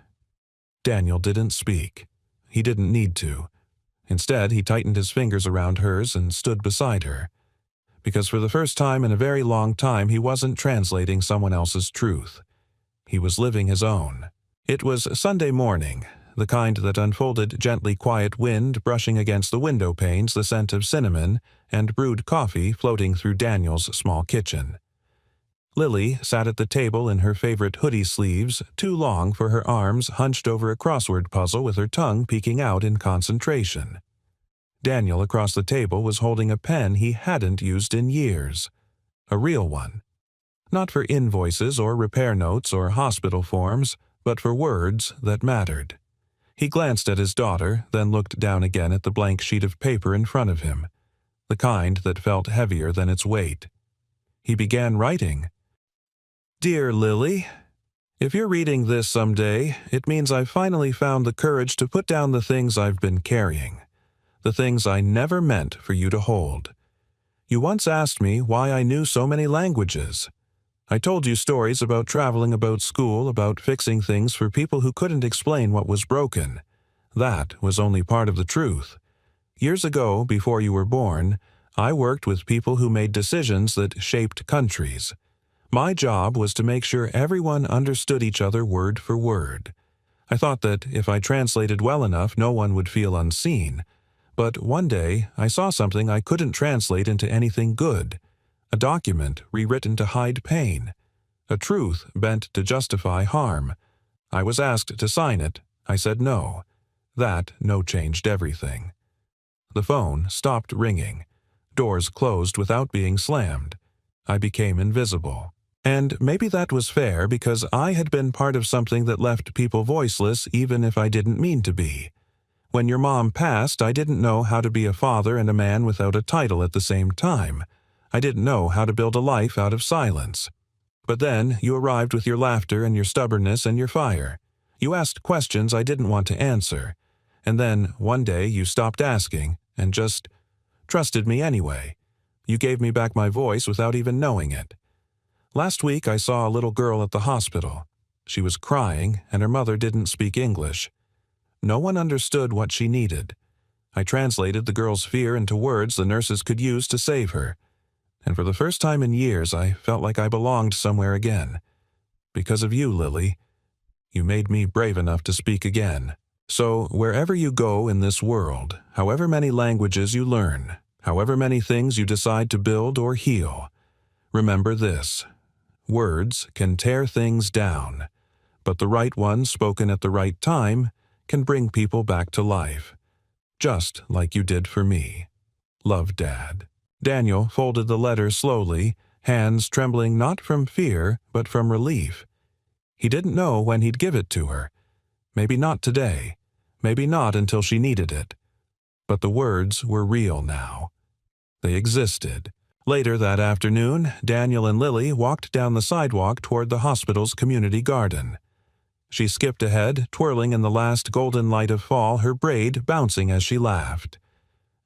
Daniel didn't speak. He didn't need to. Instead, he tightened his fingers around hers and stood beside her. Because for the first time in a very long time, he wasn't translating someone else's truth. He was living his own. It was Sunday morning, the kind that unfolded gently quiet wind brushing against the window panes, the scent of cinnamon, and brewed coffee floating through Daniel's small kitchen. Lily sat at the table in her favorite hoodie sleeves, too long for her arms, hunched over a crossword puzzle with her tongue peeking out in concentration. Daniel across the table was holding a pen he hadn't used in years. A real one. Not for invoices or repair notes or hospital forms, but for words that mattered. He glanced at his daughter, then looked down again at the blank sheet of paper in front of him, the kind that felt heavier than its weight. He began writing. "Dear Lily, if you're reading this someday, it means I've finally found the courage to put down the things I've been carrying, the things I never meant for you to hold. You once asked me why I knew so many languages. I told you stories about traveling, about school, about fixing things for people who couldn't explain what was broken. That was only part of the truth. Years ago, before you were born, I worked with people who made decisions that shaped countries. My job was to make sure everyone understood each other word for word. I thought that if I translated well enough, no one would feel unseen. But one day, I saw something I couldn't translate into anything good. A document rewritten to hide pain. A truth bent to justify harm. I was asked to sign it. I said no. That no changed everything. The phone stopped ringing. Doors closed without being slammed. I became invisible. And maybe that was fair because I had been part of something that left people voiceless even if I didn't mean to be. When your mom passed, I didn't know how to be a father and a man without a title at the same time. I didn't know how to build a life out of silence. But then you arrived with your laughter and your stubbornness and your fire. You asked questions I didn't want to answer. And then, one day, you stopped asking and just trusted me anyway. You gave me back my voice without even knowing it. Last week I saw a little girl at the hospital. She was crying, and her mother didn't speak English. No one understood what she needed. I translated the girl's fear into words the nurses could use to save her. And for the first time in years, I felt like I belonged somewhere again. Because of you, Lily. You made me brave enough to speak again. So, wherever you go in this world, however many languages you learn, however many things you decide to build or heal, remember this. Words can tear things down, but the right ones spoken at the right time can bring people back to life. Just like you did for me. Love, Dad. Daniel folded the letter slowly, hands trembling not from fear, but from relief. He didn't know when he'd give it to her. Maybe not today. Maybe not until she needed it. But the words were real now. They existed. Later that afternoon, Daniel and Lily walked down the sidewalk toward the hospital's community garden. She skipped ahead, twirling in the last golden light of fall, her braid bouncing as she laughed.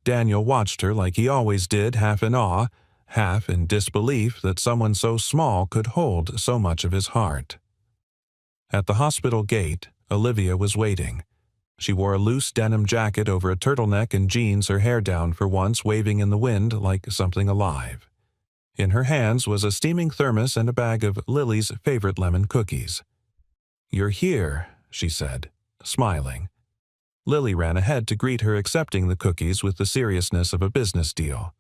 Daniel watched her like he always did, half in awe, half in disbelief that someone so small could hold so much of his heart. At the hospital gate, Olivia was waiting. She wore a loose denim jacket over a turtleneck and jeans, her hair down for once, waving in the wind like something alive. In her hands was a steaming thermos and a bag of Lily's favorite lemon cookies. "You're here," she said, smiling. Lily ran ahead to greet her, accepting the cookies with the seriousness of a business deal.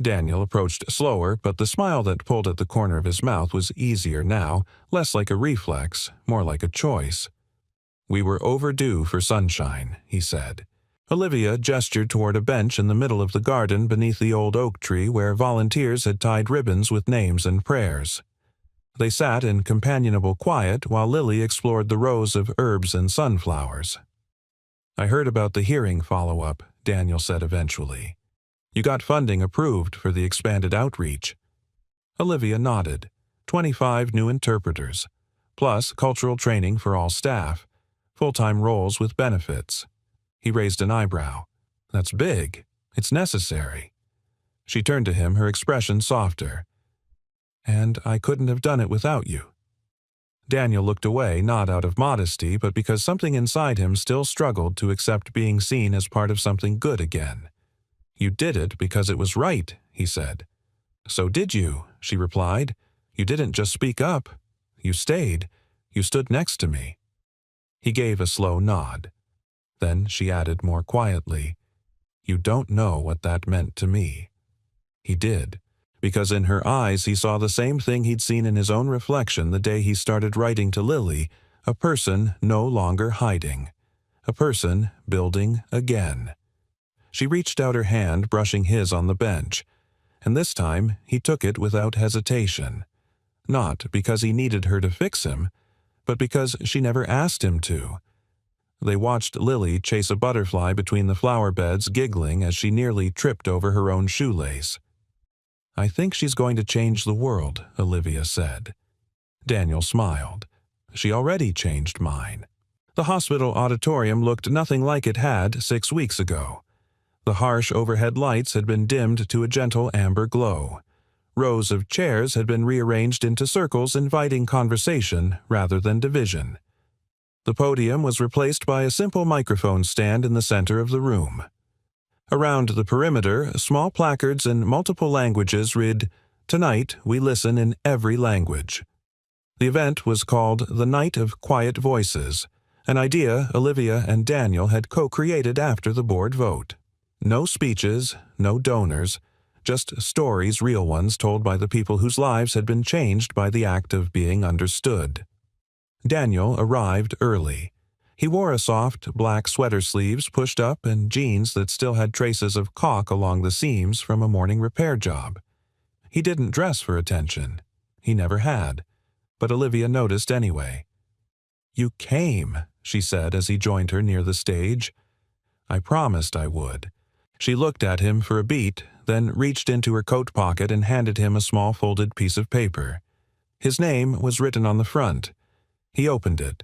Daniel approached slower, but the smile that pulled at the corner of his mouth was easier now, less like a reflex, more like a choice. "We were overdue for sunshine," he said. Olivia gestured toward a bench in the middle of the garden beneath the old oak tree where volunteers had tied ribbons with names and prayers. They sat in companionable quiet while Lily explored the rows of herbs and sunflowers. "I heard about the hearing follow-up," Daniel said eventually. "You got funding approved for the expanded outreach." Olivia nodded. 25 new interpreters, plus cultural training for all staff, full-time roles with benefits. He raised an eyebrow. That's big. It's necessary. She turned to him, her expression softer. And I couldn't have done it without you. Daniel looked away, not out of modesty, but because something inside him still struggled to accept being seen as part of something good again. You did it because it was right, he said. So did you, she replied. You didn't just speak up. You stayed. You stood next to me. He gave a slow nod. Then she added more quietly, You don't know what that meant to me. He did, because in her eyes he saw the same thing he'd seen in his own reflection the day he started writing to Lily, a person no longer hiding, a person building again. She reached out her hand, brushing his on the bench, and this time he took it without hesitation. Not because he needed her to fix him, but because she never asked him to. They watched Lily chase a butterfly between the flower beds, giggling as she nearly tripped over her own shoelace. I think she's going to change the world, Olivia said. Daniel smiled. She already changed mine. The hospital auditorium looked nothing like it had 6 weeks ago. The harsh overhead lights had been dimmed to a gentle amber glow. Rows of chairs had been rearranged into circles, inviting conversation rather than division. The podium was replaced by a simple microphone stand in the center of the room. Around the perimeter, small placards in multiple languages read, Tonight we listen in every language. The event was called the Night of Quiet Voices, an idea Olivia and Daniel had co-created after the board vote. No speeches, no donors, just stories, real ones told by the people whose lives had been changed by the act of being understood. Daniel arrived early. He wore a soft, black sweater sleeves pushed up and jeans that still had traces of caulk along the seams from a morning repair job. He didn't dress for attention. He never had. But Olivia noticed anyway. You came, she said as he joined her near the stage. I promised I would. She looked at him for a beat, then reached into her coat pocket and handed him a small folded piece of paper. His name was written on the front. He opened it.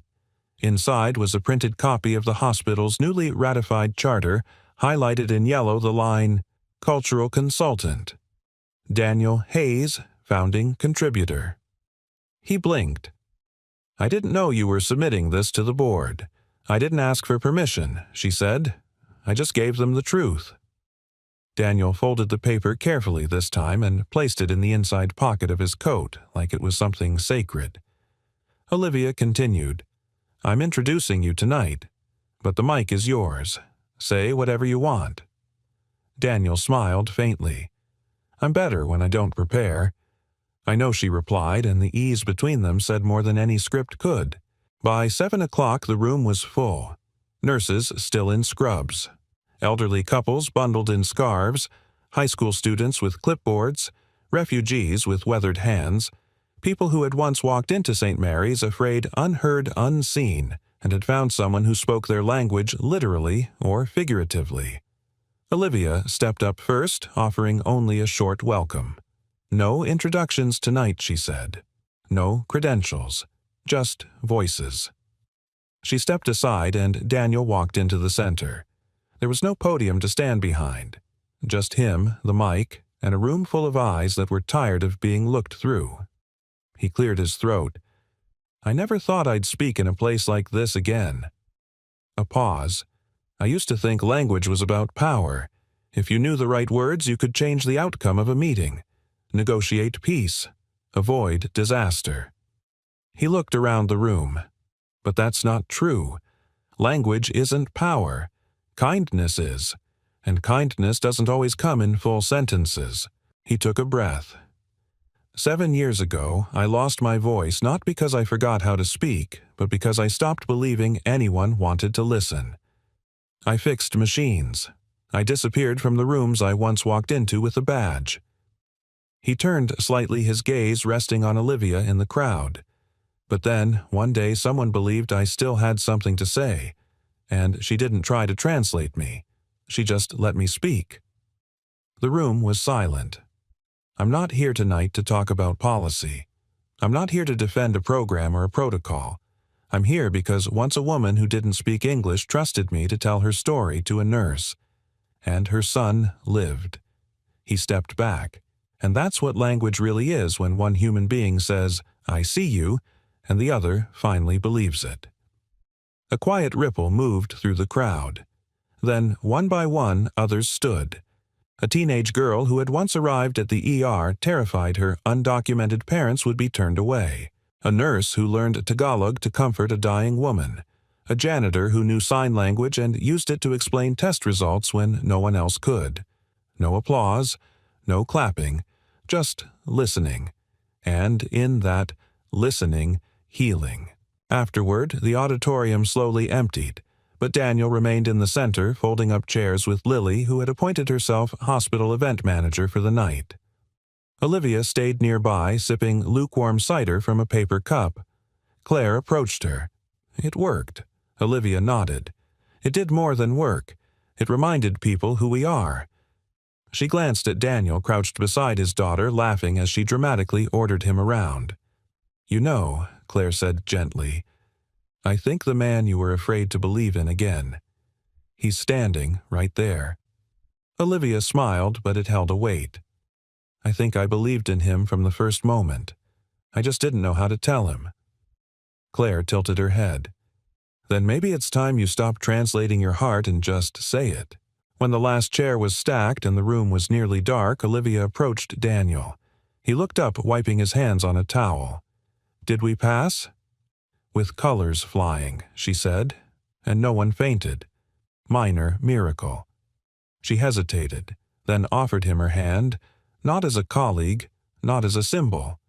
Inside was a printed copy of the hospital's newly ratified charter, highlighted in yellow the line, Cultural Consultant. Daniel Hayes, Founding Contributor. He blinked. I didn't know you were submitting this to the board. I didn't ask for permission, she said. I just gave them the truth. Daniel folded the paper carefully this time and placed it in the inside pocket of his coat like it was something sacred. Olivia continued, I'm introducing you tonight, but the mic is yours. Say whatever you want. Daniel smiled faintly. I'm better when I don't prepare. I know, she replied, and the ease between them said more than any script could. By 7 o'clock the room was full. Nurses still in scrubs. Elderly couples bundled in scarves, high school students with clipboards, refugees with weathered hands, people who had once walked into St. Mary's afraid unheard, unseen, and had found someone who spoke their language literally or figuratively. Olivia stepped up first, offering only a short welcome. No introductions tonight, she said. No credentials, just voices. She stepped aside and Daniel walked into the center. There was no podium to stand behind. Just him, the mic, and a room full of eyes that were tired of being looked through. He cleared his throat. I never thought I'd speak in a place like this again. A pause. I used to think language was about power. If you knew the right words, you could change the outcome of a meeting, negotiate peace, avoid disaster. He looked around the room. But that's not true. Language isn't power. Kindness is. And kindness doesn't always come in full sentences. He took a breath. 7 years ago, I lost my voice not because I forgot how to speak, but because I stopped believing anyone wanted to listen. I fixed machines. I disappeared from the rooms I once walked into with a badge. He turned slightly, his gaze resting on Olivia in the crowd. But then, one day someone believed I still had something to say, and she didn't try to translate me. She just let me speak. The room was silent. I'm not here tonight to talk about policy. I'm not here to defend a program or a protocol. I'm here because once a woman who didn't speak English trusted me to tell her story to a nurse. And her son lived. He stepped back. And that's what language really is when one human being says, "I see you," and the other finally believes it. A quiet ripple moved through the crowd. Then, one by one, others stood. A teenage girl who had once arrived at the ER terrified her undocumented parents would be turned away. A nurse who learned Tagalog to comfort a dying woman. A janitor who knew sign language and used it to explain test results when no one else could. No applause, no clapping, just listening. And in that listening, healing. Afterward, the auditorium slowly emptied, but Daniel remained in the center, folding up chairs with Lily, who had appointed herself hospital event manager for the night. Olivia stayed nearby, sipping lukewarm cider from a paper cup. Claire approached her. It worked. Olivia nodded. It did more than work. It reminded people who we are. She glanced at Daniel, crouched beside his daughter, laughing as she dramatically ordered him around. "You know," Claire said gently, "I think the man you were afraid to believe in again. He's standing right there." Olivia smiled, but it held a weight. "I think I believed in him from the first moment. I just didn't know how to tell him." Claire tilted her head. "Then maybe it's time you stopped translating your heart and just say it." When the last chair was stacked and the room was nearly dark, Olivia approached Daniel. He looked up, wiping his hands on a towel. "Did we pass?" "With colors flying," she said, "and no one fainted. Minor miracle." She hesitated, then offered him her hand, not as a colleague, not as a symbol.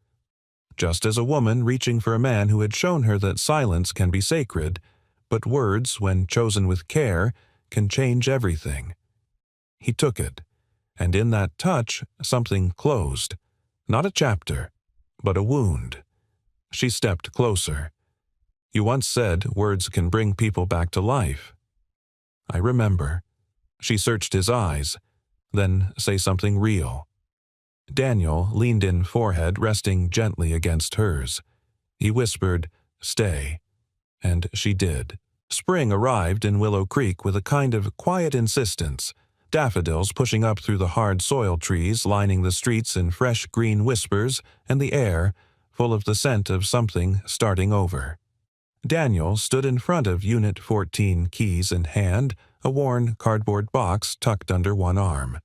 Just as a woman reaching for a man who had shown her that silence can be sacred, but words, when chosen with care, can change everything. He took it, and in that touch something closed. Not a chapter, but a wound. She stepped closer. "You once said words can bring people back to life." "I remember." She searched his eyes, then say something real. Daniel leaned in, forehead resting gently against hers. He whispered, "Stay." And she did. Spring arrived in Willow Creek with a kind of quiet insistence, daffodils pushing up through the hard soil trees lining the streets in fresh green whispers, and the air full of the scent of something starting over. Daniel stood in front of Unit 14, keys in hand, a worn cardboard box tucked under one arm.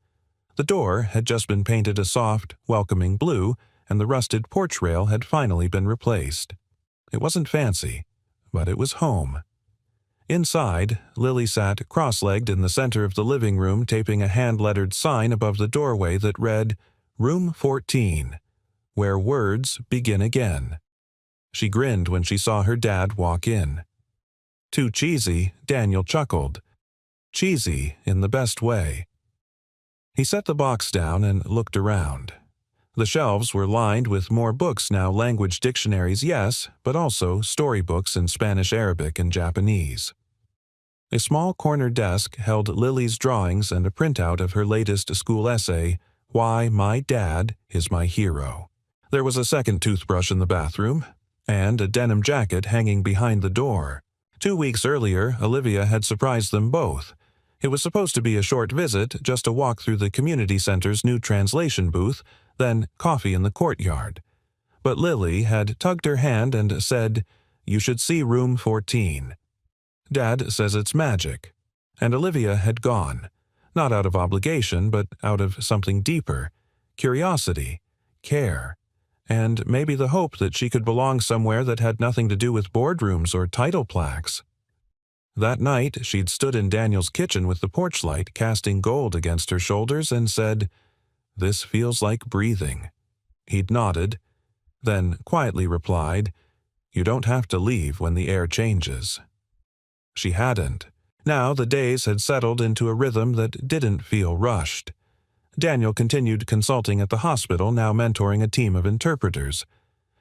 The door had just been painted a soft, welcoming blue, and the rusted porch rail had finally been replaced. It wasn't fancy, but it was home. Inside, Lily sat cross-legged in the center of the living room, taping a hand-lettered sign above the doorway that read, "Room 14, where words begin again." She grinned when she saw her dad walk in. Too cheesy, Daniel chuckled. Cheesy in the best way. He set the box down and looked around. The shelves were lined with more books now, language dictionaries, yes, but also storybooks in Spanish, Arabic, and Japanese. A small corner desk held Lily's drawings and a printout of her latest school essay, "Why My Dad is My Hero." There was a second toothbrush in the bathroom, and a denim jacket hanging behind the door. 2 weeks earlier, Olivia had surprised them both. It was supposed to be a short visit, just a walk through the community center's new translation booth, then coffee in the courtyard. But Lily had tugged her hand and said, "You should see room 14. Dad says it's magic." And Olivia had gone, not out of obligation, but out of something deeper, curiosity, care, and maybe the hope that she could belong somewhere that had nothing to do with boardrooms or title plaques. That night, she'd stood in Daniel's kitchen with the porch light casting gold against her shoulders and said, "This feels like breathing." He'd nodded, then quietly replied, "You don't have to leave when the air changes." She hadn't. Now the days had settled into a rhythm that didn't feel rushed. Daniel continued consulting at the hospital, now mentoring a team of interpreters.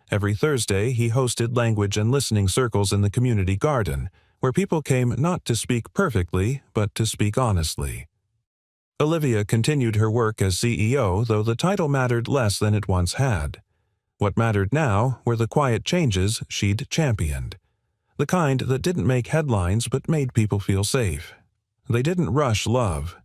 Every Thursday, he hosted language and listening circles in the community garden, where people came not to speak perfectly, but to speak honestly. Olivia continued her work as CEO, though the title mattered less than it once had. What mattered now were the quiet changes she'd championed. The kind that didn't make headlines but made people feel safe. They didn't rush love.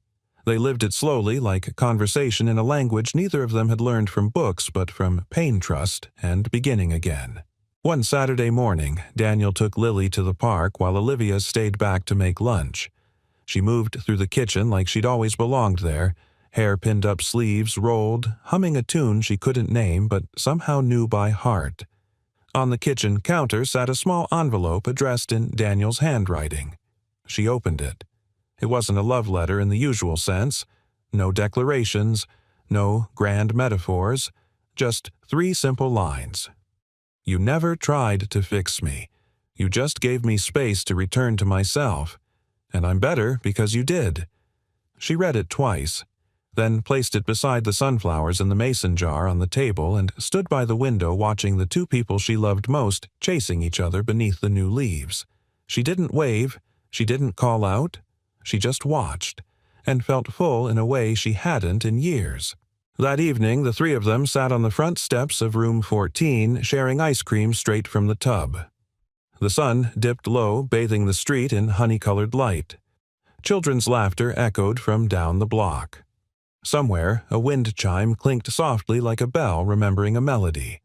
They lived it slowly, like conversation in a language neither of them had learned from books but from pain trust and beginning again. One Saturday morning, Daniel took Lily to the park while Olivia stayed back to make lunch. She moved through the kitchen like she'd always belonged there, hair pinned up sleeves rolled, humming a tune she couldn't name but somehow knew by heart. On the kitchen counter sat a small envelope addressed in Daniel's handwriting. She opened it. It wasn't a love letter in the usual sense. No declarations, no grand metaphors, just 3 simple lines. You never tried to fix me. You just gave me space to return to myself. And I'm better because you did. She read it twice, then placed it beside the sunflowers in the mason jar on the table and stood by the window watching the 2 people she loved most chasing each other beneath the new leaves. She didn't wave, she didn't call out, she just watched, and felt full in a way she hadn't in years. That evening, the 3 of them sat on the front steps of room 14, sharing ice cream straight from the tub. The sun dipped low, bathing the street in honey-colored light. Children's laughter echoed from down the block. Somewhere, a wind chime clinked softly like a bell remembering a melody.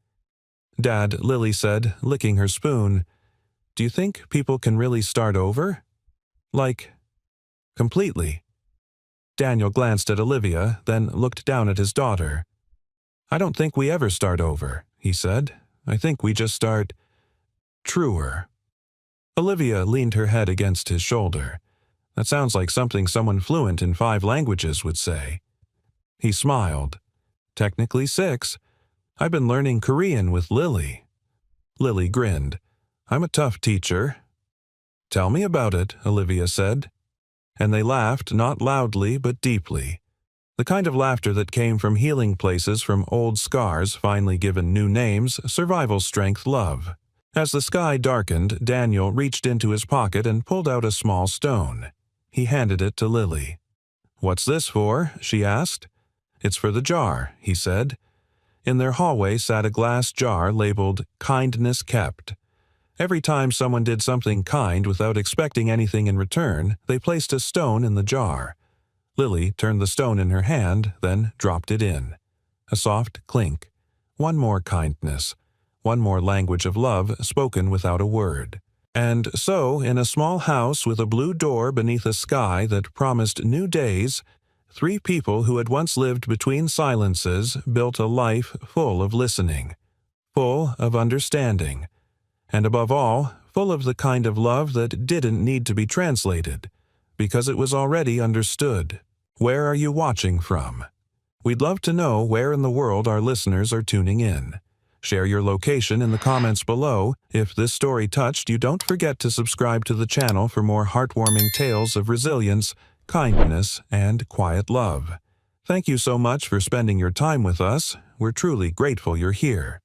Dad, Lily said, licking her spoon, "Do you think people can really start over? Like, completely?" Daniel glanced at Olivia, then looked down at his daughter. "I don't think we ever start over," he said. "I think we just start truer." Olivia leaned her head against his shoulder. "That sounds like something someone fluent in 5 languages would say." He smiled. "Technically 6. I've been learning Korean with Lily." Lily grinned. "I'm a tough teacher." "Tell me about it," Olivia said. And they laughed, not loudly but deeply. The kind of laughter that came from healing places, from old scars finally given new names, survival strength love. As the sky darkened, Daniel reached into his pocket and pulled out a small stone. He handed it to Lily. "What's this for?" she asked. "It's for the jar," he said. In their hallway sat a glass jar labeled "Kindness Kept." Every time someone did something kind without expecting anything in return, they placed a stone in the jar. Lily turned the stone in her hand, then dropped it in. A soft clink. One more kindness. One more language of love spoken without a word. And so, in a small house with a blue door beneath a sky that promised new days, 3 people who had once lived between silences built a life full of listening, full of understanding, and above all, full of the kind of love that didn't need to be translated, because it was already understood. Where are you watching from? We'd love to know where in the world our listeners are tuning in. Share your location in the comments below. If this story touched you, don't forget to subscribe to the channel for more heartwarming tales of resilience, kindness, and quiet love. Thank you so much for spending your time with us. We're truly grateful you're here.